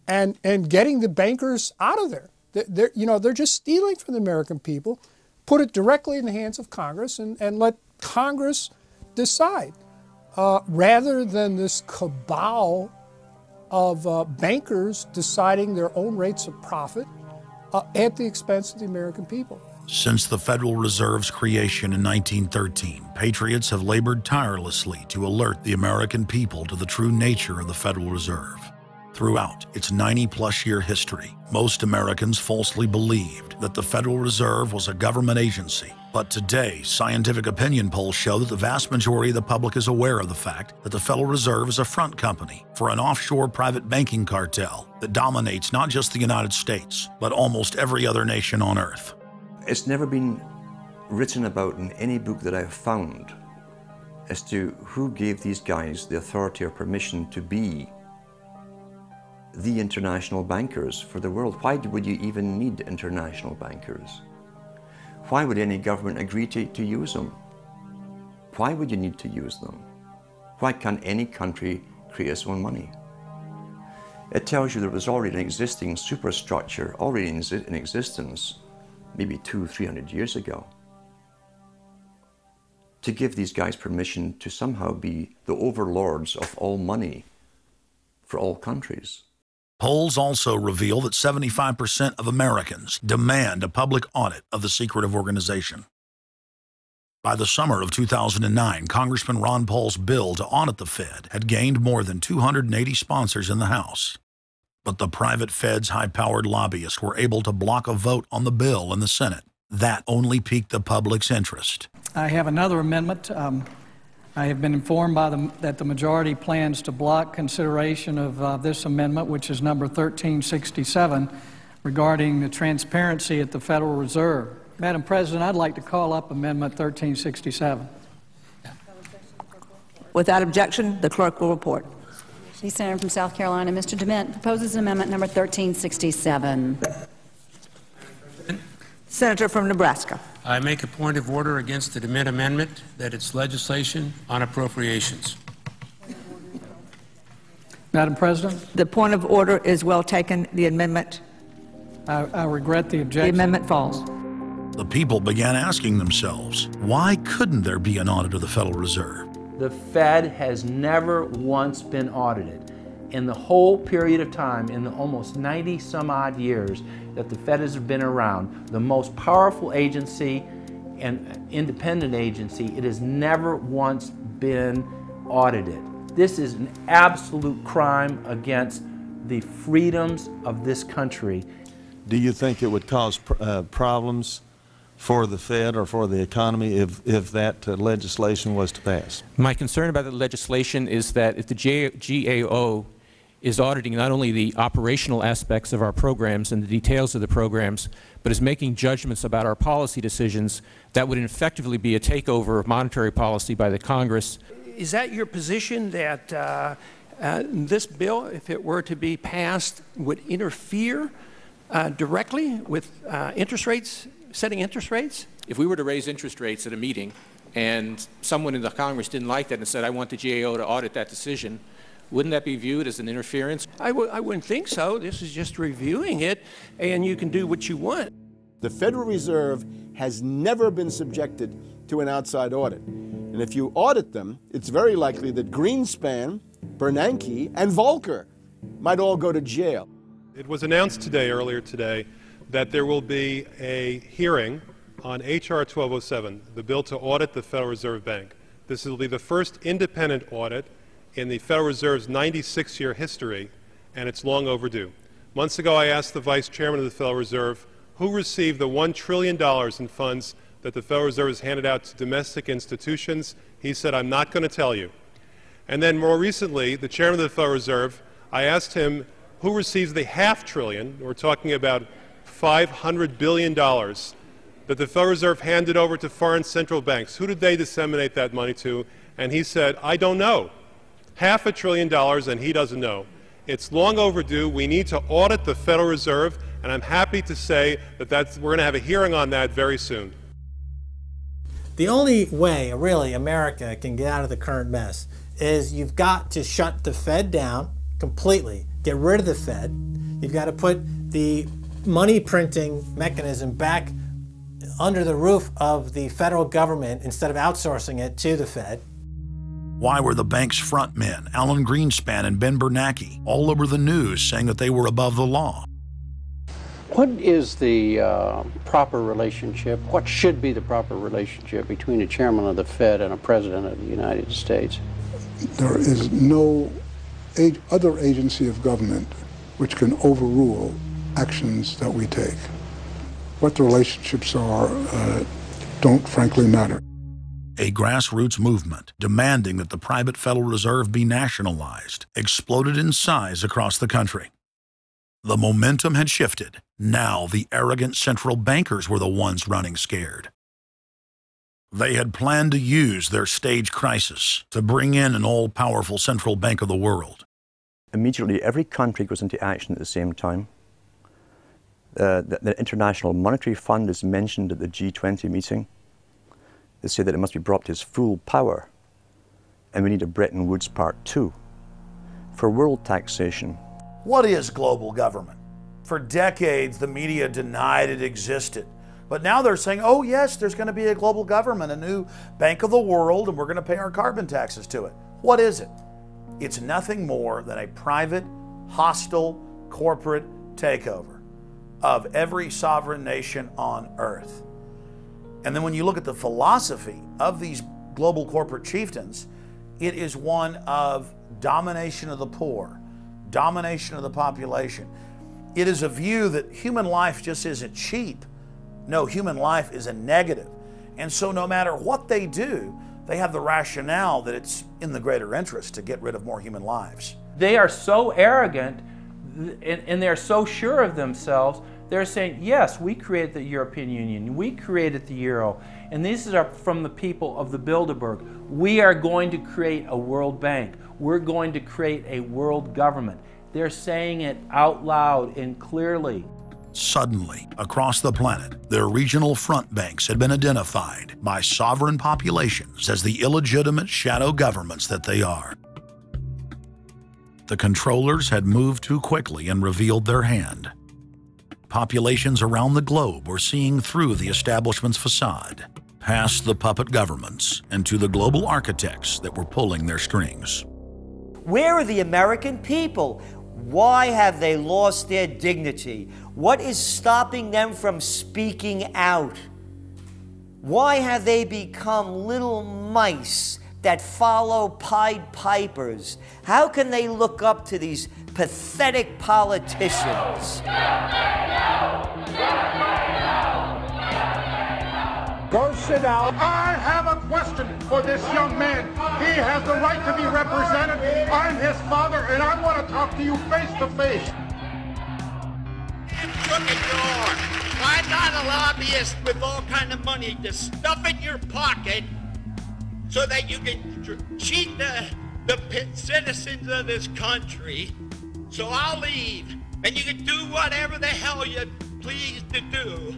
S18: and getting the bankers out of there. They're just stealing from the American people. Put it directly in the hands of Congress and let Congress decide, rather than this cabal of bankers deciding their own rates of profit at the expense of the American people.
S5: Since the Federal Reserve's creation in 1913, patriots have labored tirelessly to alert the American people to the true nature of the Federal Reserve. Throughout its 90-plus-year history, most Americans falsely believed that the Federal Reserve was a government agency. But today, scientific opinion polls show that the vast majority of the public is aware of the fact that the Federal Reserve is a front company for an offshore private banking cartel that dominates not just the United States, but almost every other nation on Earth.
S1: It's never been written about in any book that I've found as to who gave these guys the authority or permission to be the international bankers for the world. Why would you even need international bankers? Why would any government agree to use them? Why would you need to use them? Why can't any country create its own money? It tells you there was already an existing superstructure, already in existence, maybe 200-300 years ago, to give these guys permission to somehow be the overlords of all money for all countries.
S5: Polls also reveal that 75% of Americans demand a public audit of the secretive organization. By the summer of 2009, Congressman Ron Paul's bill to audit the Fed had gained more than 280 sponsors in the House. But the private Fed's high-powered lobbyists were able to block a vote on the bill in the Senate. That only piqued the public's interest.
S11: I have another amendment. I have been informed that the majority plans to block consideration of this amendment, which is number 1367, regarding the transparency at the Federal Reserve. Madam President, I'd like to call up Amendment 1367.
S12: Without objection, the clerk will report.
S13: The Senator from South Carolina, Mr. DeMint, proposes amendment number 1367.
S22: Senator from Nebraska.
S21: I make a point of order against the DeMint amendment that it's legislation on appropriations.
S11: Madam President?
S22: The point of order is well taken. The amendment.
S11: I regret the objection.
S22: The amendment falls.
S5: The people began asking themselves, why couldn't there be an audit of the Federal Reserve?
S24: The Fed has never once been audited. In the whole period of time, in the almost 90 some odd years that the Fed has been around, the most powerful agency and independent agency, it has never once been audited. This is an absolute crime against the freedoms of this country.
S25: Do you think it would cause problems for the Fed or for the economy if that legislation was to pass?
S26: My concern about the legislation is that if the GAO is auditing not only the operational aspects of our programs and the details of the programs, but is making judgments about our policy decisions, that would effectively be a takeover of monetary policy by the Congress.
S27: Is that your position, that this bill, if it were to be passed, would interfere directly with interest rates, setting interest rates?
S26: If we were to raise interest rates at a meeting and someone in the Congress didn't like that and said, I want the GAO to audit that decision, wouldn't that be viewed as an interference?
S27: I wouldn't think so. This is just reviewing it, and you can do what you want.
S8: The Federal Reserve has never been subjected to an outside audit. And if you audit them, it's very likely that Greenspan, Bernanke, and Volcker might all go to jail.
S15: It was announced earlier today, that there will be a hearing on H.R. 1207, the bill to audit the Federal Reserve Bank. This will be the first independent audit in the Federal Reserve's 96-year history, and it's long overdue. Months ago, I asked the Vice Chairman of the Federal Reserve who received the $1 trillion in funds that the Federal Reserve has handed out to domestic institutions. He said, I'm not going to tell you. And then more recently, the Chairman of the Federal Reserve, I asked him who receives the $500 billion, we're talking about $500 billion, that the Federal Reserve handed over to foreign central banks. Who did they disseminate that money to? And he said, I don't know. $500 billion, and he doesn't know. It's long overdue. We need to audit the Federal Reserve, and I'm happy to say that we're going to have a hearing on that very soon.
S10: The only way, really, America can get out of the current mess is you've got to shut the Fed down completely, get rid of the Fed. You've got to put the money printing mechanism back under the roof of the federal government instead of outsourcing it to the Fed.
S5: Why were the bank's front men, Alan Greenspan and Ben Bernanke, all over the news saying that they were above the law?
S28: What is the proper relationship, what should be the proper relationship between a chairman of the Fed and a president of the United States?
S29: There is no other agency of government which can overrule actions that we take. What the relationships are don't frankly matter.
S5: A grassroots movement demanding that the private Federal Reserve be nationalized exploded in size across the country. The momentum had shifted. Now the arrogant central bankers were the ones running scared. They had planned to use their stage crisis to bring in an all-powerful central bank of the world.
S1: Immediately, every country goes into action at the same time. The International Monetary Fund is mentioned at the G20 meeting. They say that it must be brought to its full power, and we need a Bretton Woods Part 2. For world taxation.
S2: What is global government? For decades, the media denied it existed. But now they're saying, oh yes, there's going to be a global government, a new bank of the world, and we're going to pay our carbon taxes to it. What is it? It's nothing more than a private, hostile, corporate takeover of every sovereign nation on earth. And then when you look at the philosophy of these global corporate chieftains, it is one of domination of the poor, domination of the population. It is a view that human life just isn't cheap. No, human life is a negative. And so no matter what they do, they have the rationale that it's in the greater interest to get rid of more human lives.
S24: They are so arrogant and they're so sure of themselves, they're saying, yes, we created the European Union, we created the Euro, and these are from the people of the Bilderberg. We are going to create a World Bank. We're going to create a world government. They're saying it out loud and clearly.
S5: Suddenly, across the planet, their regional front banks had been identified by sovereign populations as the illegitimate shadow governments that they are. The controllers had moved too quickly and revealed their hand. Populations around the globe were seeing through the establishment's facade, past the puppet governments, and to the global architects that were pulling their strings.
S3: Where are the American people? Why have they lost their dignity? What is stopping them from speaking out? Why have they become little mice that follow Pied Pipers? How can they look up to these pathetic politicians?
S4: Go sit down. I have a question for this young man. He has the right to be represented. I'm his father, and I want to talk to you face to face.
S6: I'm not a lobbyist with all kind of money to stuff in your pocket so that you can cheat the citizens of this country. So I'll leave, and you can do whatever the hell you please to do.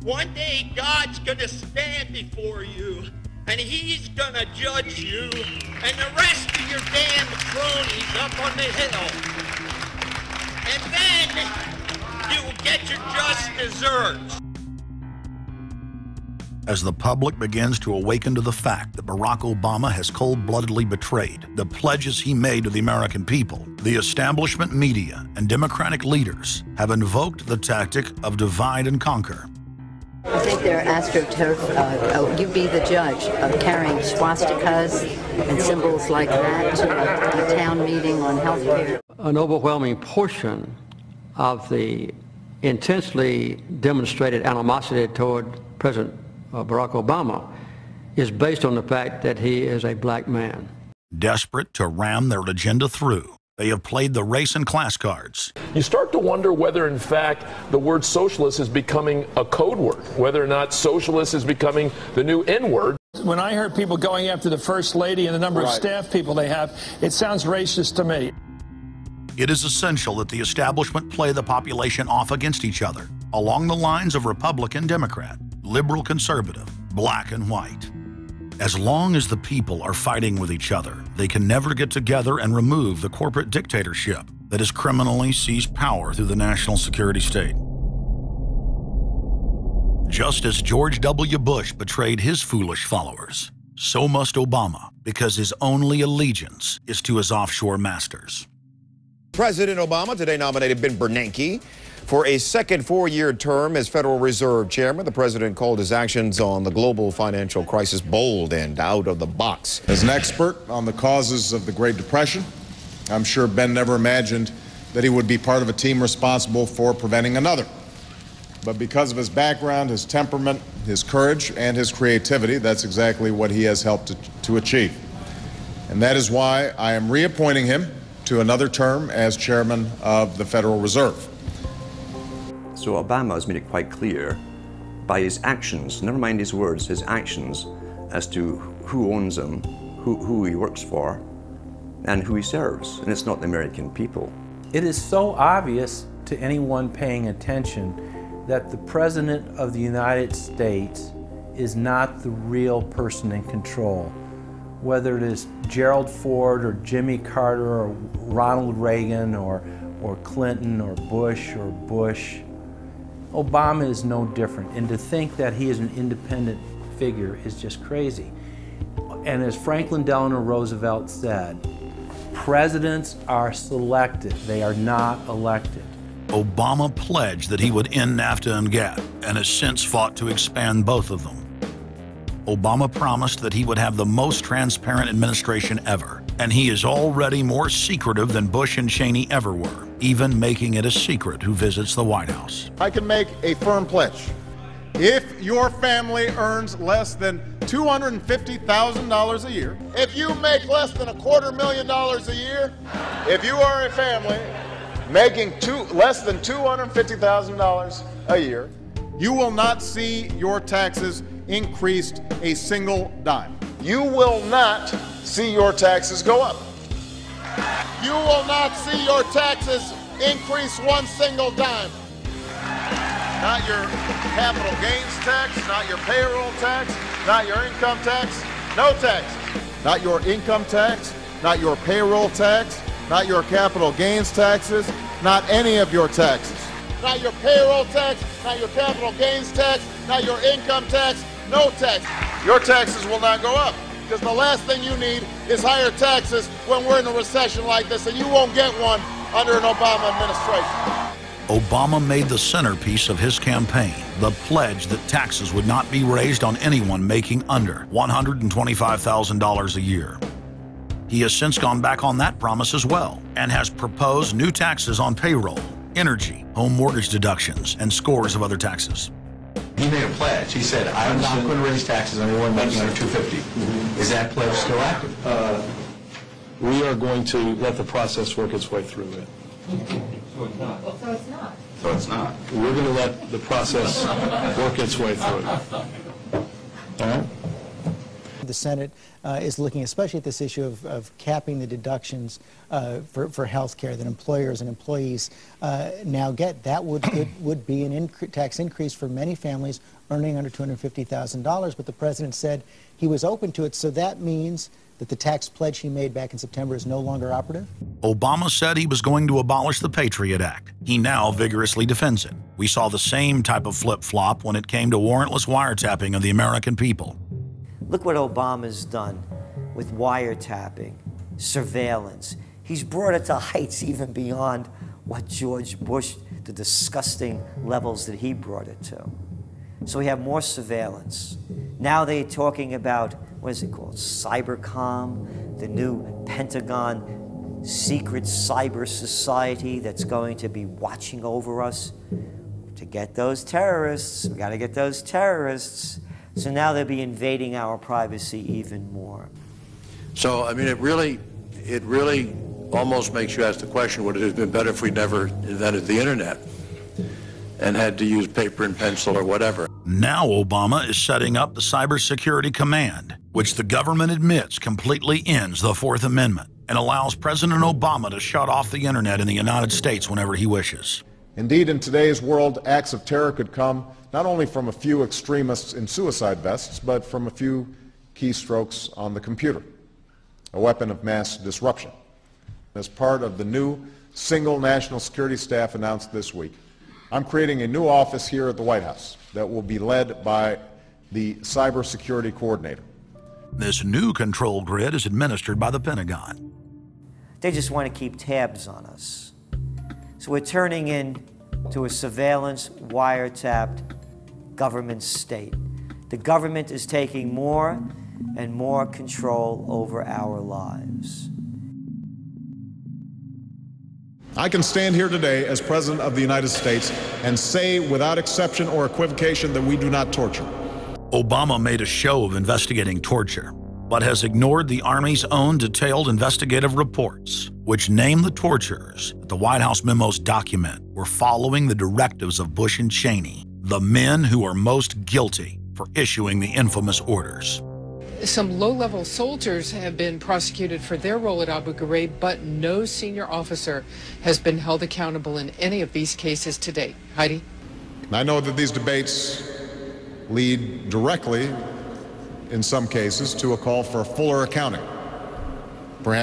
S6: One day God's gonna stand before you, and he's gonna judge you and the rest of your damn cronies up on the hill. And then you will get your just desserts.
S5: As the public begins to awaken to the fact that Barack Obama has cold-bloodedly betrayed the pledges he made to the American people, the establishment media and Democratic leaders have invoked the tactic of divide and conquer.
S22: I think they're astroturf. You be the judge of carrying swastikas and symbols like that to a town meeting on health care.
S28: An overwhelming portion of the intensely demonstrated animosity toward President Barack Obama is based on the fact that he is a black man.
S5: Desperate to ram their agenda through, they have played the race and class cards.
S7: You start to wonder whether, in fact, the word socialist is becoming a code word, whether or not socialist is becoming the new N-word.
S27: When I heard people going after the First Lady and the number of staff people they have, it sounds racist to me.
S5: It is essential that the establishment play the population off against each other, along the lines of Republican, Democrat, liberal, conservative, black and white. As long as the people are fighting with each other, they can never get together and remove the corporate dictatorship that has criminally seized power through the national security state. Just as George W. Bush betrayed his foolish followers, so must Obama, because his only allegiance is to his offshore masters.
S9: President Obama today nominated Ben Bernanke for a second four-year term as Federal Reserve Chairman. The president called his actions on the global financial crisis bold and out of the box.
S14: As an expert on the causes of the Great Depression, I'm sure Ben never imagined that he would be part of a team responsible for preventing another. But because of his background, his temperament, his courage, and his creativity, that's exactly what he has helped to achieve. And that is why I am reappointing him to another term as chairman of the Federal Reserve.
S1: So Obama has made it quite clear by his actions, never mind his words, his actions, as to who owns him, who he works for, and who he serves. And it's not the American people.
S24: It is so obvious to anyone paying attention that the President of the United States is not the real person in control. Whether it is Gerald Ford or Jimmy Carter or Ronald Reagan or Clinton or Bush, Obama is no different. And to think that he is an independent figure is just crazy. And as Franklin Delano Roosevelt said, presidents are selected, they are not elected.
S5: Obama pledged that he would end NAFTA and GATT, and has since fought to expand both of them. Obama promised that he would have the most transparent administration ever, and he is already more secretive than Bush and Cheney ever were, even making it a secret who visits the White House.
S14: I can make a firm pledge. If your family earns less than $250,000 a year, if you make less than $250,000 a year, if you are a family making less than $250,000 a year, you will not see your taxes increased a single dime. You will not see your taxes go up. You will not see your taxes increase one single dime. Not your capital gains tax, not your payroll tax, not your income tax, no taxes. Not your income tax, not your payroll tax, not your capital gains taxes, not any of your taxes. Not your payroll tax, not your capital gains tax, not your income tax, no tax. Your taxes will not go up, because the last thing you need is higher taxes when we're in a recession like this, and you won't get one under an Obama administration.
S5: Obama made the centerpiece of his campaign the pledge that taxes would not be raised on anyone making under $125,000 a year. He has since gone back on that promise as well and has proposed new taxes on payroll, energy, home mortgage deductions, and scores of other taxes.
S12: He made a pledge. He said, I'm not going to raise taxes on anyone making under $250,000. Is that pledge still active?
S13: We are going to let the process work its way through it.
S12: So it's not.
S13: So it's not.
S12: So it's not.
S13: We're going to let the process work its way through it. All right?
S16: The Senate is looking especially at this issue of capping the deductions for health care that employers and employees now get. That would be an tax increase for many families earning under $250,000, but the president said he was open to it, so that means that the tax pledge he made back in September is no longer operative?
S5: Obama said he was going to abolish the Patriot Act. He now vigorously defends it. We saw the same type of flip-flop when it came to warrantless wiretapping of the American people.
S3: Look what Obama's done with wiretapping, surveillance. He's brought it to heights even beyond what George Bush, the disgusting levels that he brought it to. So we have more surveillance. Now they're talking about, what is it called, Cybercom, the new Pentagon secret cyber society that's going to be watching over us. To get those terrorists, we gotta get those terrorists. So now they'll be invading our privacy even more.
S13: So, I mean, it really almost makes you ask the question, would it have been better if we never invented the internet and had to use paper and pencil or whatever?
S5: Now Obama is setting up the Cybersecurity Command, which the government admits completely ends the Fourth Amendment and allows President Obama to shut off the internet in the United States whenever he wishes.
S14: Indeed, in today's world, acts of terror could come not only from a few extremists in suicide vests, but from a few keystrokes on the computer, a weapon of mass disruption. As part of the new single national security staff announced this week, I'm creating a new office here at the White House that will be led by the cybersecurity coordinator.
S5: This new control grid is administered by the Pentagon.
S3: They just want to keep tabs on us. So we're turning into a surveillance, wiretapped government state. The government is taking more and more control over our lives.
S14: I can stand here today as President of the United States and say without exception or equivocation that we do not torture.
S5: Obama made a show of investigating torture, but has ignored the Army's own detailed investigative reports, which name the torturers that the White House memos document were following the directives of Bush and Cheney, the men who are most guilty for issuing the infamous orders.
S17: Some low-level soldiers have been prosecuted for their role at Abu Ghraib, but no senior officer has been held accountable in any of these cases to date. Heidi?
S14: I know that these debates lead directly, in some cases, to a call for fuller accounting. Perhaps